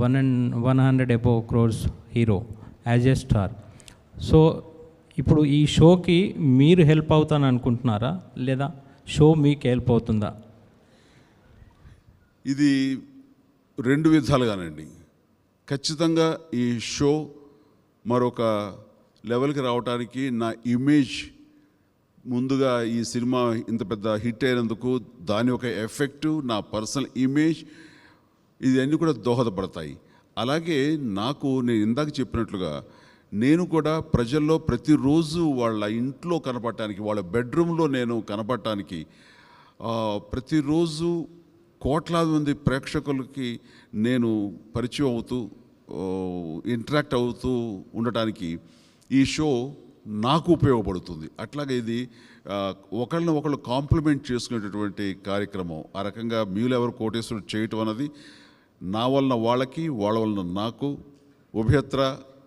100 above crores hero as a star. So ఇప్పుడు ఈ షోకి మీరు హెల్ప్ అవుతాను అనుకుంటున్నారా, లేదా షో మీకు హెల్ప్ అవుతుందా? ఇది 2 విధాలుగానండి. ఖచ్చితంగా ఈ షో మరొక లెవెల్కి రావడానికి నా ఇమేజ్, ముందుగా ఈ సినిమా ఇంత పెద్ద హిట్ అయినందుకు దాని ఒక ఎఫెక్టు, నా పర్సనల్ ఇమేజ్, ఇవన్నీ కూడా దోహదపడతాయి. అలాగే నాకు నేను ఇందాక చెప్పినట్లుగా నేను కూడా ప్రజల్లో ప్రతిరోజు వాళ్ళ ఇంట్లో కనపడటానికి, వాళ్ళ బెడ్రూమ్లో నేను కనపడటానికి, ప్రతిరోజు కోట్లాది మంది ప్రేక్షకులకి నేను పరిచయం అవుతూ ఇంటరాక్ట్ అవుతూ ఉండటానికి ఈ షో నాకు ఉపయోగపడుతుంది. అట్లాగే ఇది ఒకళ్ళని ఒకళ్ళు కాంప్లిమెంట్ చేసుకునేటటువంటి కార్యక్రమం. ఆ రకంగా మీరెవరు కోటేశ్వరుడు చేయటం అన్నది నా వలన వాళ్ళకి, వాళ్ళ వలన నాకు ఉభయత్ర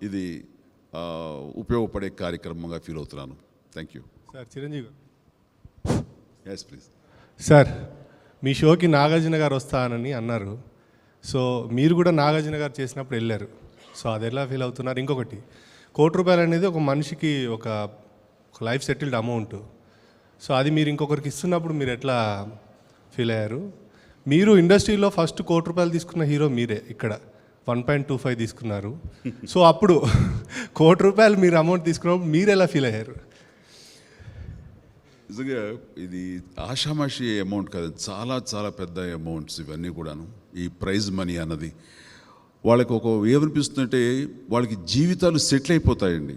ఇది ఉపయోగపడే కార్యక్రమంగా ఫీల్ అవుతున్నాను. Thank you. సార్ చిరంజీవి గారు. Yes please. సార్ మీ షోకి నాగార్జున గారు వస్తానని అన్నారు. సో మీరు కూడా నాగార్జున గారు చేసినప్పుడు వెళ్ళారు. సో అది ఎలా ఫీల్ అవుతున్నారు? ఇంకొకటి, ₹1,00,00,000 అనేది ఒక మనిషికి ఒక లైఫ్ సెటిల్డ్ అమౌంట్. సో అది మీరు ఇంకొకరికి ఇస్తున్నప్పుడు మీరు ఎట్లా ఫీల్ అయ్యారు? మీరు ఇండస్ట్రీలో ఫస్ట్ ₹1,00,00,000 తీసుకున్న హీరో మీరే. ఇక్కడ 1.25 తీసుకున్నారు. సో అప్పుడు ₹1,00,00,000 మీరు అమౌంట్ తీసుకున్నప్పుడు మీరు ఎలా ఫీల్ అయ్యారు? నిజంగా ఇది ఆషామాషి అమౌంట్ కాదు, చాలా చాలా పెద్ద అమౌంట్స్ ఇవన్నీ కూడాను. ఈ ప్రైజ్ మనీ అన్నది వాళ్ళకి ఏమనిపిస్తుందంటే వాళ్ళకి జీవితాలు సెటిల్ అయిపోతాయండి.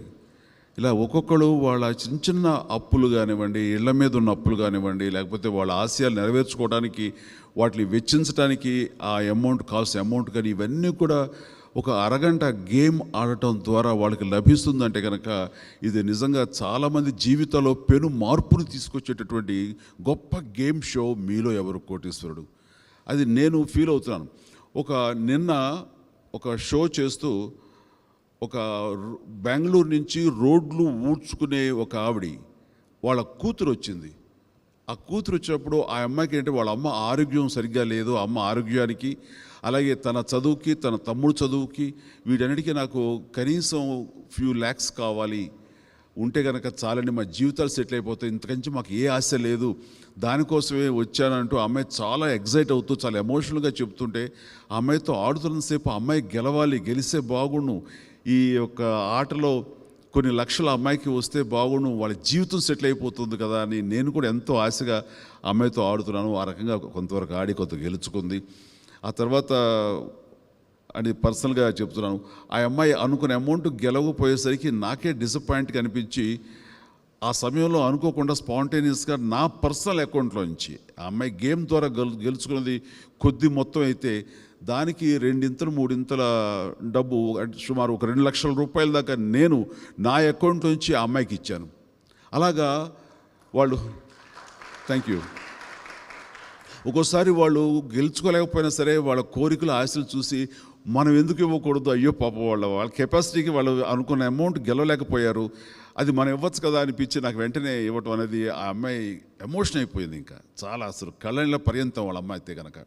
ఇలా ఒక్కొక్కరు వాళ్ళ చిన్న చిన్న అప్పులు కానివ్వండి, ఇళ్ల మీద ఉన్న అప్పులు కానివ్వండి, లేకపోతే వాళ్ళ ఆశయాలు నెరవేర్చుకోవడానికి వాటిని వెచ్చించడానికి ఆ అమౌంట్ కావాల్సిన అమౌంట్ కానీ ఇవన్నీ కూడా ఒక అరగంట గేమ్ ఆడటం ద్వారా వాళ్ళకి లభిస్తుందంటే కనుక ఇది నిజంగా చాలామంది జీవితాల్లో పెను మార్పును తీసుకొచ్చేటటువంటి గొప్ప గేమ్ షో మీలో ఎవరు కోటీశ్వరుడు. అది నేను ఫీల్ అవుతున్నాను. నిన్న ఒక షో చేస్తూ ఒక బెంగళూరు నుంచి రోడ్లు ఊడ్చుకునే ఒక ఆవిడ వాళ్ళ కూతురు వచ్చింది. ఆ కూతురు వచ్చినప్పుడు ఆ అమ్మాయికి ఏంటంటే వాళ్ళ అమ్మ ఆరోగ్యం సరిగ్గా లేదు. అమ్మ ఆరోగ్యానికి, అలాగే తన చదువుకి, తన తమ్ముడు చదువుకి, వీటన్నిటికీ నాకు కనీసం few lakhs కావాలి ఉంటే కనుక చాలండి, మా జీవితాలు సెటిల్ అయిపోతాయి, ఇంతకంచి మాకు ఏ ఆశ లేదు, దానికోసమే వచ్చానంటూ ఆ అమ్మాయి చాలా ఎగ్జైట్ అవుతూ చాలా ఎమోషనల్గా చెప్తుంటే, ఆ అమ్మాయితో ఆడుతున్నంతసేపు ఆ అమ్మాయి గెలవాలి, గెలిస్తే బాగుండు, ఈ యొక్క ఆటలో కొన్ని లక్షల అమ్మాయికి వస్తే బాగుండు, వాళ్ళ జీవితం సెటిల్ అయిపోతుంది కదా అని నేను కూడా ఎంతో ఆశగా అమ్మాయితో ఆడుతున్నాను. ఆ రకంగా కొంతవరకు ఆడి కొంత గెలుచుకుంది. ఆ తర్వాత అని పర్సనల్గా చెప్తున్నాను, ఆ అమ్మాయి అనుకున్న అమౌంట్ గెలవకపోయేసరికి నాకే డిసప్పాయింట్గా అనిపించి, ఆ సమయంలో అనుకోకుండా స్పాంటేనియస్గా నా పర్సనల్ అకౌంట్లో నుంచి ఆ అమ్మాయి గేమ్ ద్వారా గెలుచుకున్నది కొద్ది మొత్తం అయితే దానికి 2 3 డబ్బు సుమారు ఒక 2 లక్షల రూపాయల దాకా నేను నా అకౌంట్ నుంచి ఆ అమ్మాయికి ఇచ్చాను. అలాగా వాళ్ళు థ్యాంక్ యూ. ఒక్కోసారి వాళ్ళు గెలుచుకోలేకపోయినా సరే వాళ్ళ కోరికలు ఆశలు చూసి మనం ఎందుకు ఇవ్వకూడదు, అయ్యో పాప వాళ్ళ కెపాసిటీకి వాళ్ళు అనుకున్న అమౌంట్ గెలవలేకపోయారు, అది మనం ఇవ్వచ్చు కదా అనిపించి నాకు వెంటనే ఇవ్వటం అనేది ఆ అమ్మాయి ఎమోషన్ అయిపోయింది. ఇంకా చాలా అసలు కళ్ళ పర్యంతం వాళ్ళ అమ్మాయి అయితే కనుక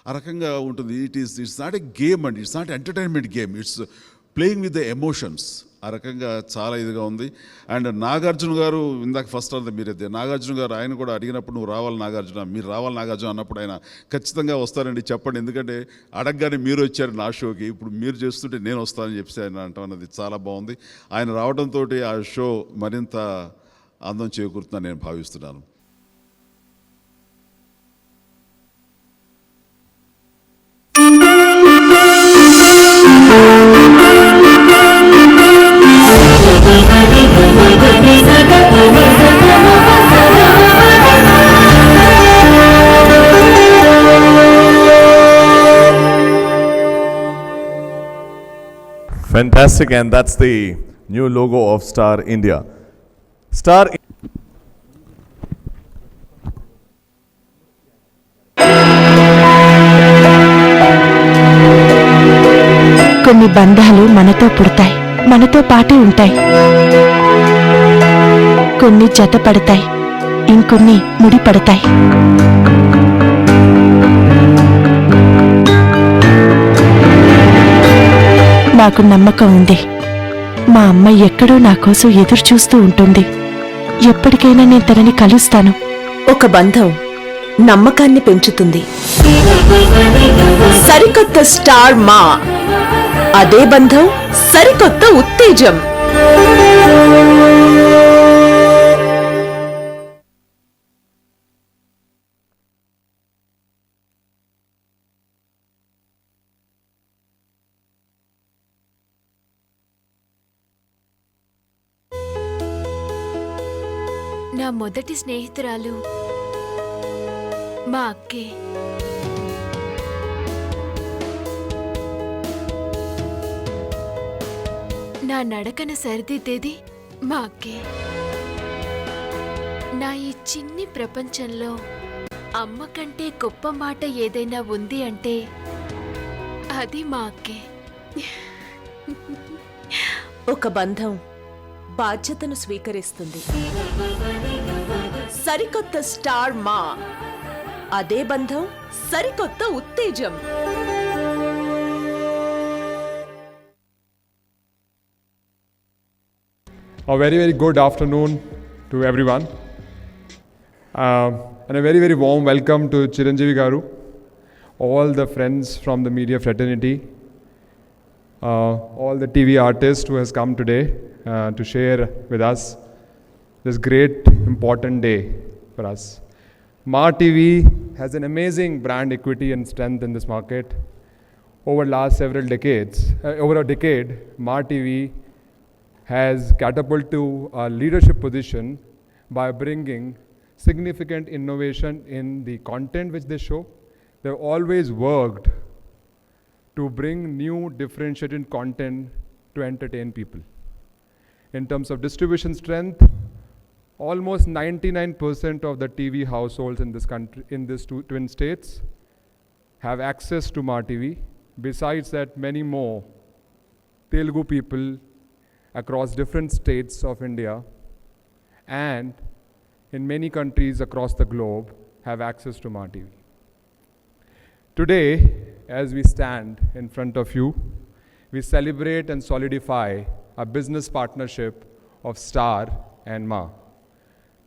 ఆ రకంగా ఉంటుంది. ఇట్స్ నాట్ ఎ గేమ్ అండి, it's not entertainment game, it's playing with the emotions. ఆ రకంగా చాలా ఇదిగా ఉంది. అండ్ నాగార్జున గారు ఇందాక ఫస్ట్ అంతా మీరైతే నాగార్జున గారు ఆయన కూడా అడిగినప్పుడు నువ్వు రావాలి నాగార్జున, మీరు రావాలి నాగార్జున అన్నప్పుడు ఆయన ఖచ్చితంగా వస్తారండి చెప్పండి, ఎందుకంటే అడగగానే మీరు వచ్చారు నా షోకి, ఇప్పుడు మీరు చేస్తుంటే నేను వస్తానని చెప్పి ఆయన అంటాం అన్నది చాలా బాగుంది. ఆయన రావడంతో ఆ షో మరింత అందం చేకూరుతుందని నేను భావిస్తున్నాను. Fantastic, and that's the new logo of Star India. Star కొన్ని బంధాలు మనతో పుడతాయి, మనతో పాటే ఉంటాయి. కొన్ని జతపడతాయి, ఇంకొన్ని ముడిపడతాయి. నాకు నమ్మకం ఉంది, మా అమ్మ ఎక్కడో నా కోసం ఎదురు చూస్తూ ఉంటుంది. ఎప్పటికైనా నేను తనని కలుస్తాను. ఒక బంధం నమ్మకాన్ని పెంచుతుంది. సరికొత్త స్టార్ మా, అదే బంధం సరికొత్త ఉత్తేజం. నా మొదటి స్నేహితురాలు మా అక్కే. నా నడకన సరిదిద్దేది మా అక్కే. నా ఈ చిన్ని ప్రపంచంలో అమ్మ కంటే గొప్ప మాట ఏదైనా ఉంది అంటే అది మా అక్కే. ఒక బంధం బాధ్యతను స్వీకరిస్తుంది. సరికొత్త స్టార్ మా, అదే బంధం సరికొత్త ఉత్తేజం. A very, very good afternoon to everyone. And a very, very warm welcome to Chiranjeevi Garu, all the friends from the media fraternity, all the TV artists who has come today to share with us this great important day for us. Ma TV has an amazing brand equity and strength in this market. Over last several decades, over a decade, Ma TV has catapulted to a leadership position by bringing significant innovation in the content which they show. They've always worked to bring new differentiated content to entertain people. In terms of distribution strength, almost 99% of the TV households in this country, in these twin states, have access to Ma TV. Besides that, many more Telugu people across different states of India and in many countries across the globe have access to Ma TV. Today, as we stand in front of you, we celebrate and solidify a business partnership of Star and Ma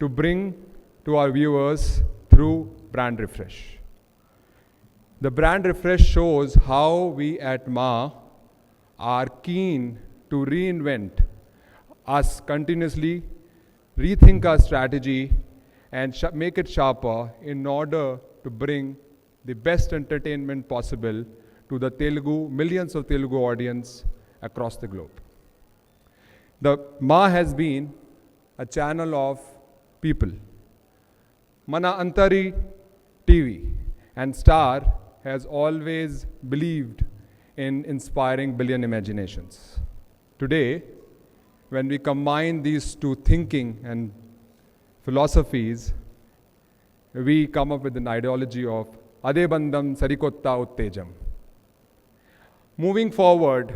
to bring to our viewers through brand refresh. The brand refresh shows how we at Ma are keen to reinvent us continuously, rethink our strategy, and make it sharper in order to bring the best entertainment possible to the millions of Telugu audience across the globe. The Ma has been a channel of people. Mana Antari TV and Star has always believed in inspiring billion imaginations. Today, when we combine these two thinking and philosophies, we come up with an ideology of Ade Bandham Sarikotta Uttejam. Moving forward,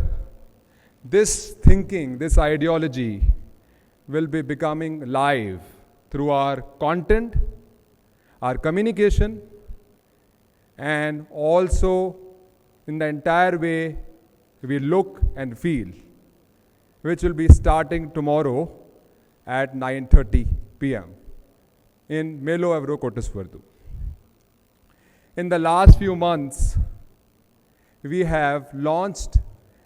this thinking, this ideology will be becoming live through our content, our communication, and also in the entire way we look and feel, which will be starting tomorrow at 9:30 p.m. in Melo Evro Kotaswardu. In the last few months, we have launched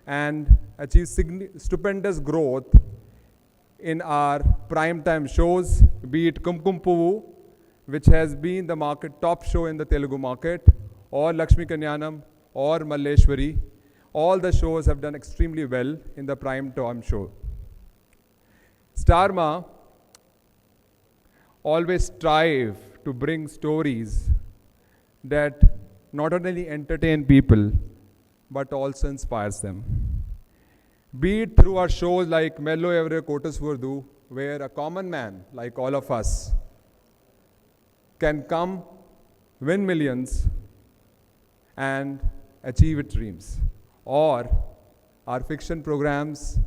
and achieved stupendous growth in our primetime shows, be it Kumkum Puvu, which has been the top show in the Telugu market, or Lakshmi Kanyanam, or Malleshwari. All the shows have done extremely well in the prime time show. Star Ma always strive to bring stories that not only entertain people, but also inspires them. Be it through our shows like Melo Evre Kotaswardu, where a common man like all of us can come, win millions, and achieve its dreams. Or our fiction programs,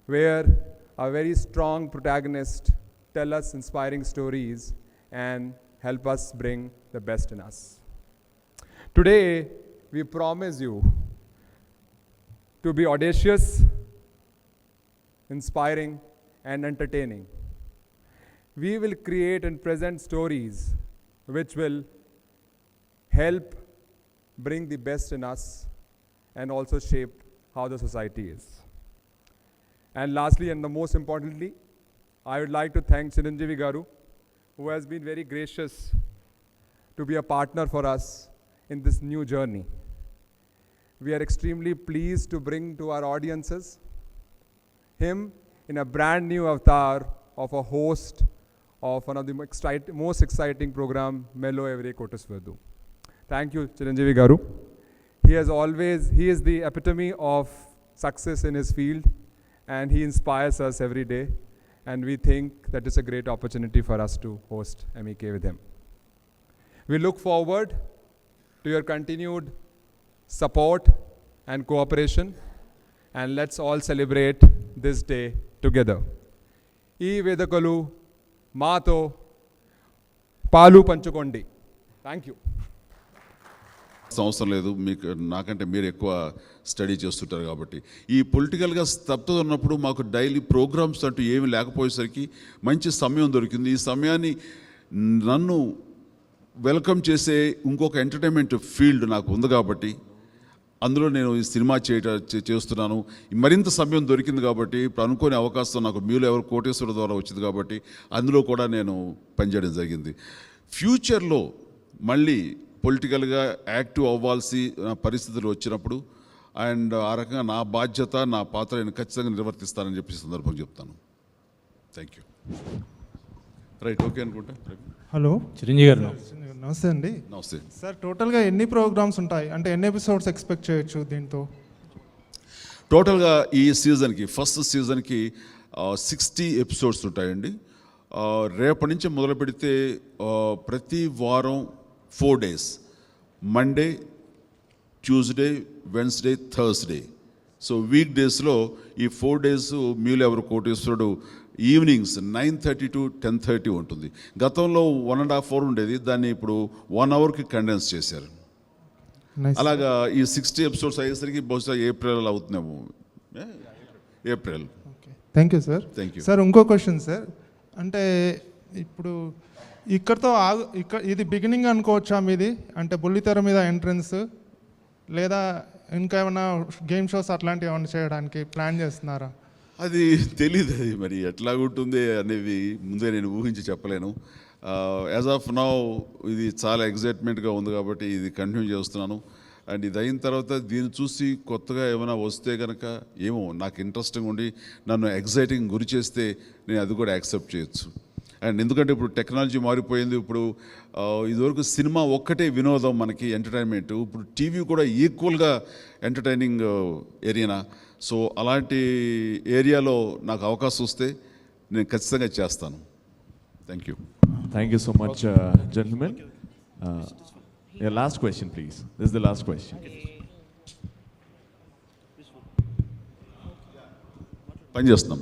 where a very strong protagonist tell us inspiring stories and help us bring the best in us. Today, we promise you to be audacious, inspiring, and entertaining. We will create and present stories which will help bring the best in us and also shape how the society is. And lastly, and the most importantly, I would like to thank Chiranjeevi Garu, who has been very gracious to be a partner for us in this new journey. We are extremely pleased to bring to our audiences him in a brand new avatar of a host of one of the most exciting program, Melo Evre Kotaswardu. Thank you, Chiranjeevi Garu. He is the epitome of success in his field, and he inspires us every day. And we think that it's a great opportunity for us to host MEK with him. We look forward to your continued support and cooperation, and let's all celebrate this day together. Ee Vedakalu Mato Palu Panchukondi. Thank you. అవసరం లేదు, మీకు నాకంటే మీరు ఎక్కువ స్టడీ చేస్తుంటారు కాబట్టి. ఈ పొలిటికల్గా స్తబ్దత ఉన్నప్పుడు మాకు డైలీ ప్రోగ్రామ్స్ అంటూ ఏమీ లేకపోయేసరికి మంచి సమయం దొరికింది. ఈ సమయాన్ని నన్ను వెల్కమ్ చేసే ఇంకొక ఎంటర్టైన్మెంట్ ఫీల్డ్ నాకు ఉంది కాబట్టి అందులో నేను ఈ సినిమా చేస్తున్నాను. మరింత సమయం దొరికింది కాబట్టి ఇప్పుడు అనుకోని అవకాశం నాకు మీలో ఎవరు కోటేశ్వర ద్వారా వచ్చింది కాబట్టి అందులో కూడా నేను పనిచేయడం జరిగింది. ఫ్యూచర్లో మళ్ళీ పొలిటికల్గా యాక్టివ్ అవ్వాల్సిన పరిస్థితులు వచ్చినప్పుడు అండ్ ఆ రకంగా నా బాధ్యత, నా పాత్ర నేను ఖచ్చితంగా నిర్వర్తిస్తానని చెప్పి సందర్భంగా చెప్తాను. Thank you. రైట్, ఓకే అనుకుంటా. హలో చిరంజీవి గారు, నమస్తే అండి. నమస్తే సార్, టోటల్గా ఎన్ని ప్రోగ్రామ్స్ ఉంటాయి, అంటే ఎన్ని ఎపిసోడ్స్ ఎక్స్పెక్ట్ చేయొచ్చు దీంతో? టోటల్గా ఈ సీజన్కి ఫస్ట్ సీజన్కి 60 ఎపిసోడ్స్ ఉంటాయండి. రేపటి నుంచి మొదలు పెడితే ప్రతి వారం 4 days, Monday, Tuesday, Wednesday, Thursday. So weak డేస్లో ఈ 4 days మీలో ఎవరు కోటేశ్వరుడు ఈవినింగ్స్ 9:30 to 10:30 ఉంటుంది. గతంలో 1.5 hour ఉండేది, దాన్ని ఇప్పుడు 1 hourకి కండెన్స్ చేశారు. అలాగా ఈ 60 ఎపిసోడ్స్ అయ్యేసరికి బహుశా ఏప్రిల్ అవుతున్నాము. April. Thank you sir. Thank you. Sir ఇంకో క్వశ్చన్ సార్, అంటే ఇప్పుడు ఇక్కడతో ఇది బిగినింగ్ అనుకోవచ్చా మీది, అంటే బుల్లితెర మీద ఎంట్రన్స్, లేదా ఇంకా ఏమైనా గేమ్ షోస్ అట్లాంటివి ఏమైనా చేయడానికి ప్లాన్ చేస్తున్నారా? అది తెలీదు, అది మరి ఎట్లా ఉంటుంది అనేది ముందే నేను ఊహించి చెప్పలేను. యాజ్ ఆఫ్ నౌ ఇది చాలా ఎగ్జైట్మెంట్గా ఉంది కాబట్టి ఇది కంటిన్యూ చేస్తున్నాను. అండ్ ఇది అయిన తర్వాత దీన్ని చూసి కొత్తగా ఏమైనా వస్తే కనుక ఏమో నాకు ఇంట్రెస్టింగ్ ఉండి నన్ను ఎగ్జైటింగ్ గురి చేస్తే నేను అది కూడా యాక్సెప్ట్ చేయొచ్చు. అండ్ ఎందుకంటే ఇప్పుడు టెక్నాలజీ మారిపోయింది. ఇప్పుడు ఇదివరకు సినిమా ఒక్కటే వినోదం మనకి ఎంటర్టైన్మెంట్, ఇప్పుడు టీవీ కూడా ఈక్వల్గా ఎంటర్టైనింగ్ ఏరియానా. సో అలాంటి ఏరియాలో నాకు అవకాశం వస్తే నేను ఖచ్చితంగా చేస్తాను. Thank you. Thank you so much, gentlemen. Yeah, last question, please. This is the last question. పని చేస్తున్నాం.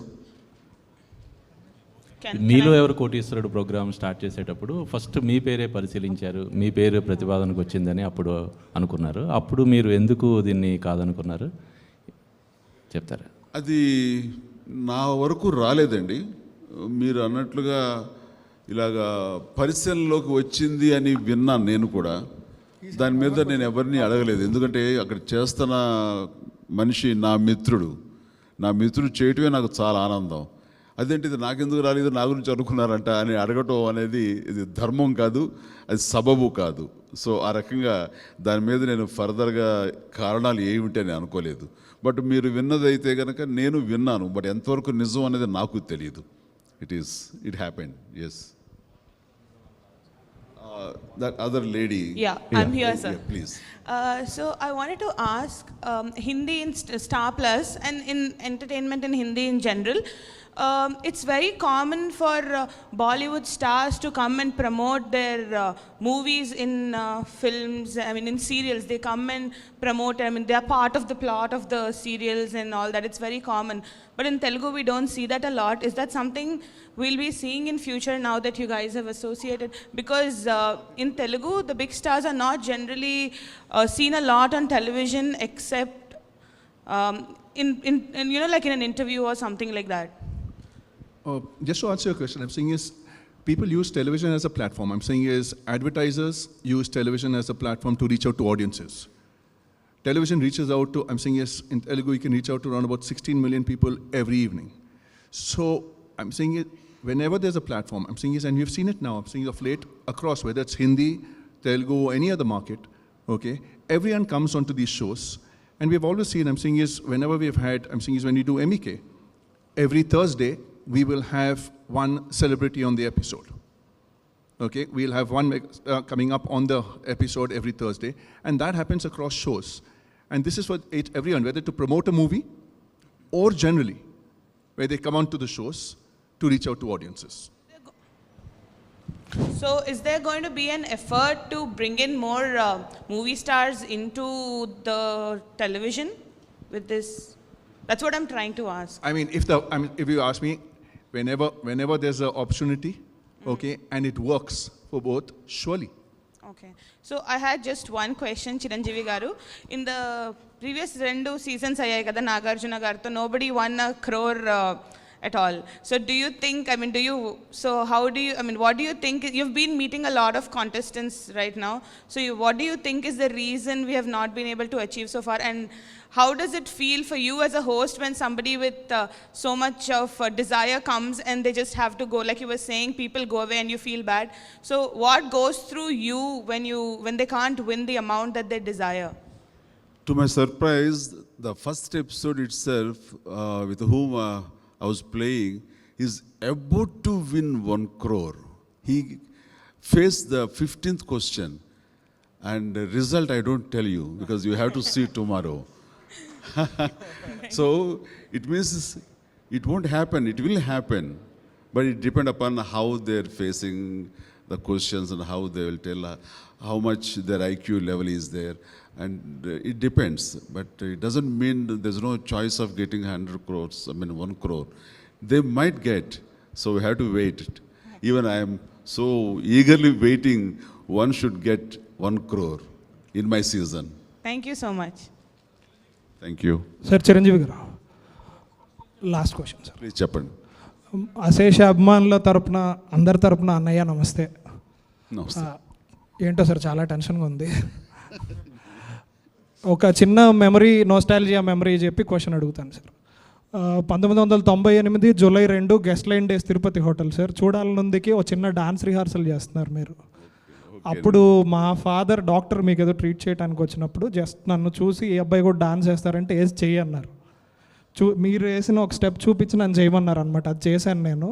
మీలో ఎవరు కోటీశ్వరుడు ప్రోగ్రామ్ స్టార్ట్ చేసేటప్పుడు ఫస్ట్ మీ పేరే పరిశీలించారు, మీ పేరు ప్రతిపాదనకు వచ్చిందని అప్పుడు అనుకున్నారు. అప్పుడు మీరు ఎందుకు దీన్ని కాదనుకున్నారు చెప్తారా? అది నా వరకు రాలేదండి. మీరు అన్నట్లుగా ఇలాగా పరిశీలనలోకి వచ్చింది అని విన్నాను నేను కూడా. దాని మీద నేను ఎవరిని అడగలేదు, ఎందుకంటే అక్కడ చేస్తున్న మనిషి నా మిత్రుడు చేయటమే నాకు చాలా ఆనందం. అదేంటి ఇది నాకెందుకు రాలేదు, నా గురించి అనుకున్నారంట అని అడగటం అనేది ఇది ధర్మం కాదు, అది సబబు కాదు. సో ఆ రకంగా దాని మీద నేను ఫర్దర్గా కారణాలు ఏమిటి అని అనుకోలేదు. బట్ మీరు విన్నదైతే కనుక నేను విన్నాను, బట్ ఎంతవరకు నిజం అనేది నాకు తెలియదు. It happened. Yes. That other lady. Yeah, I'm here, sir. Yeah, please. So I wanted to ask, Hindi in Star Plus and in entertainment in Hindi in general, it's very common for Bollywood stars to come and promote their movies in films, I mean in serials. They come and promote, I mean they are part of the plot of the serials and all that. It's very common. But in Telugu we don't see that a lot. Is that something we'll be seeing in future now that you guys have associated? Because in Telugu the big stars are not generally seen a lot on television except in you know, like in an interview or something like that. Just to answer your question, I'm saying is people use television as a platform. I'm saying is advertisers use television as a platform to reach out to audiences. Television reaches out to, I'm saying is in Telugu you can reach out to around about 16 million people every evening. So I'm saying it, whenever there's a platform, I'm saying is, and we've seen it now, I'm saying of late across, whether it's Hindi, Telugu, or any other market, okay, everyone comes onto these shows. And we've always seen, I'm saying is, whenever we've had, I'm saying is when we do MEK, every Thursday, we will have one celebrity on the episode. Okay, we'll have one coming up on the episode every Thursday, and that happens across shows. And this is for everyone, whether to promote a movie or generally, where they come onto the shows to reach out to audiences. So is there going to be an effort to bring in more movie stars into the television with this? That's what I'm trying to ask. I mean, if you ask me, whenever there's an opportunity, okay, and it works for both, surely. Okay. So I had just one question, Chiranjeevi garu. In the previous 2 seasons ayyayi kada Nagarjuna gartho, nobody won a crore at all. So do you think, I mean, what do you think, you've been meeting a lot of contestants right now, so what do you think is the reason we have not been able to achieve so far, and how does it feel for you as a host when somebody with so much of desire comes and they just have to go, like you were saying, people go away and you feel bad. So what goes through you when they can't win the amount that they desire? To my surprise, the first episode itself, with whom I was playing, is about to win 1 crore. He faced the 15th question, and the result I don't tell you because you have to see tomorrow. So it means it won't happen, it will happen, but it depends upon how they're facing the questions and how they will tell how much their IQ level is there, and it depends. But it doesn't mean there's no choice of getting 100 crores, I mean 1 crore. They might get, so we have to wait. Even I am so eagerly waiting, one should get 1 crore in my season. Thank you so much. Thank you. Sir Chiranjeevi గారు, లాస్ట్ క్వశ్చన్ సార్. ప్లీజ్ చెప్పండి. అశేష అభిమానుల తరపున అందరి తరపున అన్నయ్య నమస్తే. నమస్తే. ఏంటో సార్ చాలా టెన్షన్గా ఉంది. ఒక చిన్న మెమరీ, నోస్టాలజియా మెమరీ చెప్పి క్వశ్చన్ అడుగుతాను sir. 1998 July 2 guest line days Tirupati hotel sir. చూడాలనుందికి ఒక చిన్న డాన్స్ రిహార్సల్ చేస్తున్నారు మీరు. అప్పుడు మా ఫాదర్ డాక్టర్ మీకు ఏదో ట్రీట్ చేయడానికి వచ్చినప్పుడు జస్ట్ నన్ను చూసి ఏ అబ్బాయి కూడా డాన్స్ చేస్తారంటే వేసి చెయ్యన్నారు. మీరు వేసిన ఒక స్టెప్ చూపించి నన్ను చేయమన్నారు అనమాట. అది చేశాను నేను.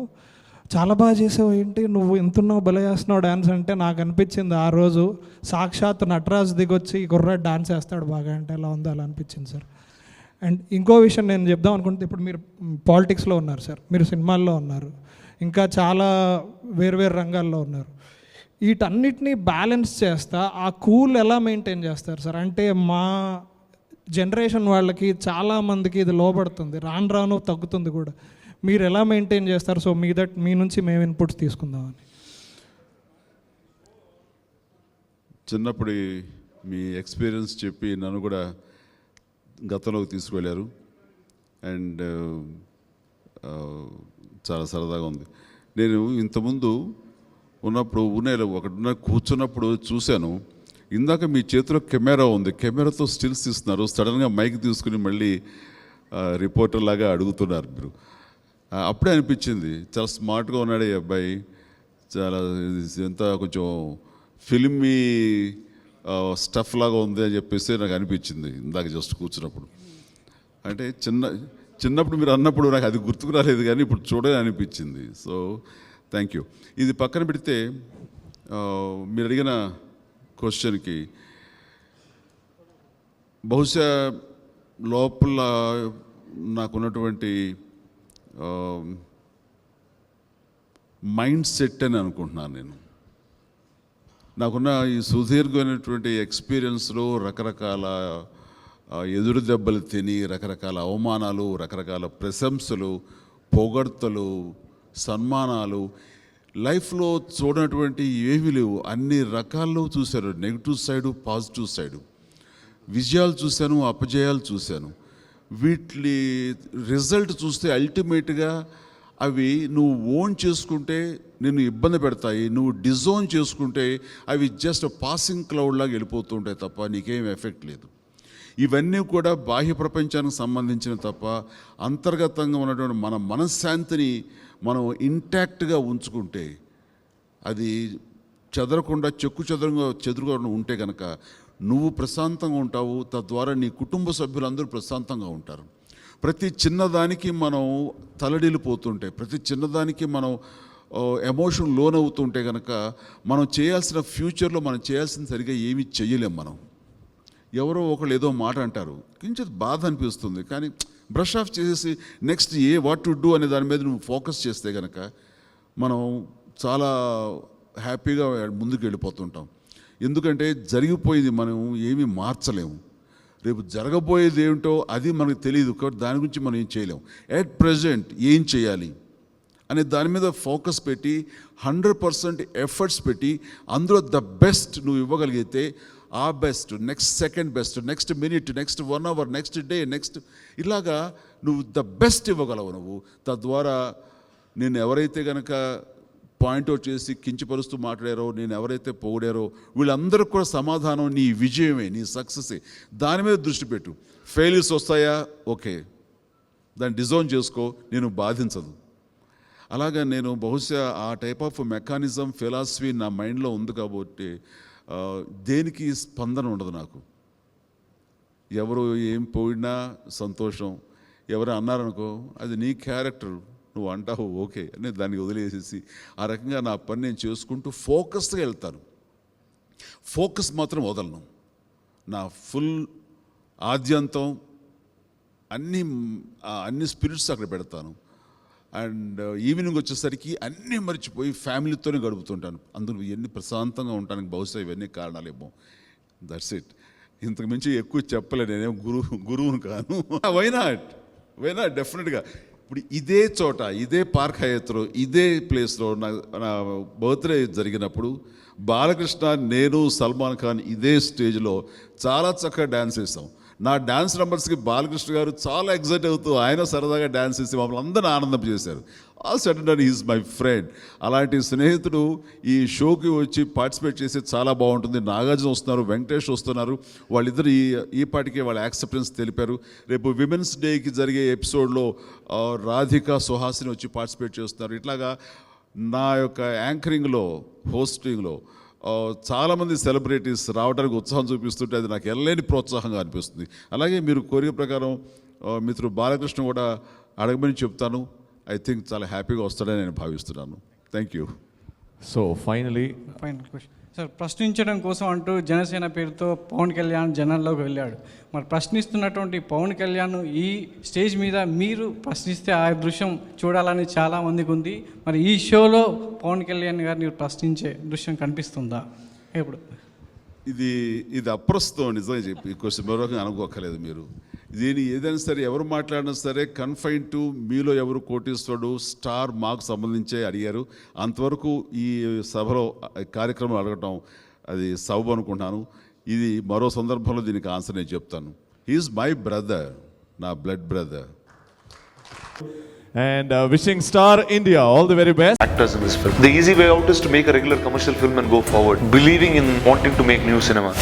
చాలా బాగా చేసావు, ఏంటి నువ్వు ఎంతున్నావు, భలే చేస్తున్నావు డ్యాన్స్ అంటే నాకు అనిపించింది ఆ రోజు సాక్షాత్ నటరాజ్ దిగొచ్చి ఈ కుర్రాడు డాన్స్ చేస్తాడు బాగా అంటే ఎలా ఉందో అలా అనిపించింది సార్. అండ్ ఇంకో విషయం నేను చెప్దాం అనుకుంటే, ఇప్పుడు మీరు పాలిటిక్స్లో ఉన్నారు సార్, మీరు సినిమాల్లో ఉన్నారు, ఇంకా చాలా వేరు రంగాల్లో ఉన్నారు. వీటన్నిటినీ బ్యాలెన్స్ చేస్తా ఆ కూల్ ఎలా మెయింటైన్ చేస్తారు సార్? అంటే మా జనరేషన్ వాళ్ళకి చాలామందికి ఇది లోబడుతుంది, రాను రాను తగ్గుతుంది కూడా. మీరు ఎలా మెయింటైన్ చేస్తారు? సో మీ నుంచి మేము ఇన్పుట్స్ తీసుకుందామని. చిన్నప్పుడు మీ ఎక్స్పీరియన్స్ చెప్పి నన్ను కూడా గతంలోకి తీసుకువెళ్ళారు. అండ్ చాలా సరదాగా ఉంది. నేను ఇంతకుముందు ఉన్నప్పుడు ఒకటి కూర్చున్నప్పుడు చూశాను, ఇందాక మీ చేతిలో కెమెరా ఉంది, కెమెరాతో స్టిల్స్ తీస్తున్నారు, సడన్గా మైక్ తీసుకుని మళ్ళీ రిపోర్టర్ లాగా అడుగుతున్నారు మీరు. అప్పుడే అనిపించింది చాలా స్మార్ట్గా ఉన్నాడు ఈ అబ్బాయి, చాలా ఎంత కొంచెం ఫిల్మీ స్టఫ్ లాగా ఉంది అని చెప్పేసి నాకు అనిపించింది ఇందాక జస్ట్ కూర్చున్నప్పుడు. అంటే చిన్నప్పుడు మీరు అన్నప్పుడు నాకు అది గుర్తుకు రాలేదు, కానీ ఇప్పుడు చూడని అనిపించింది. So thank you. ఇది పక్కన పెడితే మీరు అడిగిన క్వశ్చన్కి బహుశా లోపల నాకున్నటువంటి మైండ్ సెట్ అని అనుకుంటున్నాను. నేను నాకున్న ఈ సుదీర్ఘమైనటువంటి ఎక్స్పీరియన్స్లో రకరకాల ఎదురు దెబ్బలు తిని, రకరకాల అవమానాలు, రకరకాల ప్రశంసలు, పొగడ్తలు, సన్మానాలు, లైఫ్లో చూడనటువంటి ఏమీ లేవు. అన్ని రకాల్లో చూశాను, నెగిటివ్ సైడు, పాజిటివ్ సైడు. విజయాలు చూశాను, అపజయాలు చూశాను. వీటి రిజల్ట్ చూస్తే అల్టిమేట్గా అవి నువ్వు ఓన్ చేసుకుంటే నిన్ను ఇబ్బంది పెడతాయి, నువ్వు డిజోన్ చేసుకుంటే అవి జస్ట్ పాసింగ్ క్లౌడ్ లాగా వెళ్ళిపోతూ ఉంటాయి తప్ప నీకేం ఎఫెక్ట్ లేదు. ఇవన్నీ కూడా బాహ్య ప్రపంచానికి సంబంధించిన తప్ప అంతర్గతంగా ఉన్నటువంటి మన మనశ్శాంతిని మనం ఇంటాక్ట్గా ఉంచుకుంటే, అది చెదరకుండా చెదురుగా ఉంటే కనుక నువ్వు ప్రశాంతంగా ఉంటావు, తద్వారా నీ కుటుంబ సభ్యులందరూ ప్రశాంతంగా ఉంటారు. ప్రతి చిన్నదానికి మనం తలడిల్లిపోతుంటే, ప్రతి చిన్నదానికి మనం ఎమోషన్ లోనవుతుంటే కనుక మనం చేయాల్సిన ఫ్యూచర్లో మనం చేయాల్సిన సరిగా ఏమీ చెయ్యలేం. మనం ఎవరో ఒకళ్ళు ఏదో మాట అంటారు, కొంచెం బాధ అనిపిస్తుంది, కానీ బ్రష్ ఆఫ్ చేసేసి నెక్స్ట్ వాట్ టు డూ అనే దాని మీద నువ్వు ఫోకస్ చేస్తే కనుక మనం చాలా హ్యాపీగా ముందుకు వెళ్ళిపోతుంటాం. ఎందుకంటే జరిగిపోయింది మనం ఏమీ మార్చలేము. రేపు జరగబోయేది ఏమిటో అది మనకు తెలియదు, కాబట్టి దాని గురించి మనం ఏం చేయలేము. ఎట్ ప్రజెంట్ ఏం చేయాలి అనే దాని మీద ఫోకస్ పెట్టి 100% ఎఫర్ట్స్ పెట్టి అందులో ద బెస్ట్ నువ్వు ఇవ్వగలిగితే, ఆ best, next second best, next minute, next 1 hour, next day, next ఇలాగా నువ్వు ద బెస్ట్ ఇవ్వగలవు. నువ్వు తద్వారా నేను ఎవరైతే కనుక పాయింట్అవుట్ చేసి కించపరుస్తూ మాట్లాడారో, నేను ఎవరైతే పొగిడారో వీళ్ళందరికీ కూడా సమాధానం నీ విజయమే, నీ సక్సెసే. దాని మీద దృష్టి పెట్టు. ఫెయిల్యూర్స్ వస్తాయా, ఓకే, దాన్ని డిజోన్ చేసుకో, నేను బాధించదు. అలాగా నేను బహుశా ఆ టైప్ ఆఫ్ మెకానిజం, ఫిలాసఫీ నా మైండ్లో ఉంది కాబట్టి దేనికి స్పందన ఉండదు నాకు. ఎవరు ఏం పోయినా సంతోషం, ఎవరు అన్నారనుకో అది నీ క్యారెక్టర్, నువ్వు అంటావు ఓకే అని దాన్ని వదిలేసేసి ఆ రకంగా నా పని నేను చేసుకుంటూ ఫోకస్గా వెళ్తాను. ఫోకస్ మాత్రం వదలను. నా ఫుల్ ఆద్యంతం అన్ని స్పిరిట్స్ అక్కడ పెడతాను. అండ్ ఈవినింగ్ వచ్చేసరికి అన్నీ మర్చిపోయి ఫ్యామిలీతోనే గడుపుతుంటాను. అందులో ఇవన్నీ ప్రశాంతంగా ఉండడానికి బహుశా ఇవన్నీ కారణాలేమో. That's it. ఇంతకు మించి ఎక్కువ చెప్పలే, నేనేం గురువును కాను. వై నాట్ డెఫినెట్గా. ఇప్పుడు ఇదే చోట, ఇదే పార్క్ హయత్లో, ఇదే ప్లేస్లో నా బర్త్డే జరిగినప్పుడు బాలకృష్ణ, నేను, సల్మాన్ ఖాన్ ఇదే స్టేజ్లో చాలా చక్కగా డ్యాన్స్ చేసాం. నా డ్యాన్స్ నెంబర్స్కి బాలకృష్ణ గారు చాలా ఎగ్జైట్ అవుతూ ఆయన సరదాగా డ్యాన్స్ చేసి మమ్మల్ని అందరిని ఆనందం చేశారు. ఆల్ సెటన్ అండ్ ఈజ్ మై ఫ్రెండ్. అలాంటి స్నేహితుడు ఈ షోకి వచ్చి పార్టిసిపేట్ చేసి చాలా బాగుంటుంది. నాగార్జున వస్తున్నారు, వెంకటేష్ వస్తున్నారు. వాళ్ళిద్దరు ఈ పాటికే వాళ్ళ యాక్సెప్టెన్స్ తెలిపారు. రేపు విమెన్స్ డేకి జరిగే ఎపిసోడ్లో రాధిక సుహాసిని వచ్చి పార్టిసిపేట్ చేస్తున్నారు. ఇట్లాగా నా యొక్క యాంకరింగ్లో, హోస్టింగ్లో చాలామంది సెలబ్రిటీస్ రావడానికి ఉత్సాహం చూపిస్తుంటే అది నాకు ఎల్లేని ప్రోత్సాహంగా అనిపిస్తుంది. అలాగే మీరు కోరిక ప్రకారం మిత్రుడు బాలకృష్ణ కూడా అడగమని చెప్తాను. ఐ థింక్ చాలా హ్యాపీగా వస్తాడని నేను భావిస్తున్నాను. Thank you. So final question sir, ప్రశ్నించడం కోసం అంటూ జనసేన పేరుతో పవన్ కళ్యాణ్ జనాల్లోకి వెళ్ళాడు. మరి ప్రశ్నిస్తున్నటువంటి పవన్ కళ్యాణ్ ఈ స్టేజ్ మీద మీరు ప్రశ్నిస్తే ఆ దృశ్యం చూడాలని చాలామందికి ఉంది. మరి ఈ షోలో పవన్ కళ్యాణ్ గారిని ప్రశ్నించే దృశ్యం కనిపిస్తుందా? ఎప్పుడు ఇది అప్రస్తుతం. నిజంగా చెప్పి క్వశ్చన్ మరొక అనుకోకలేదు. మీరు దీని ఏదైనా సరే ఎవరు మాట్లాడినా సరే కన్ఫైన్ టు మీలో ఎవరు కోటీశ్వరుడు స్టార్ మాకు సంబంధించే అడిగారు. అంతవరకు ఈ సభలో కార్యక్రమం అడగటం అది సబబు అనుకుంటున్నాను. ఇది మరో సందర్భంలో దీనికి ఆన్సర్ నేను చెప్తాను. హీఈస్ మై బ్రదర్, నా blood brother. And wishing Star India all the very best. Actors in this film. The easy way out is to make a regular commercial film and go forward, believing in wanting to make new cinema.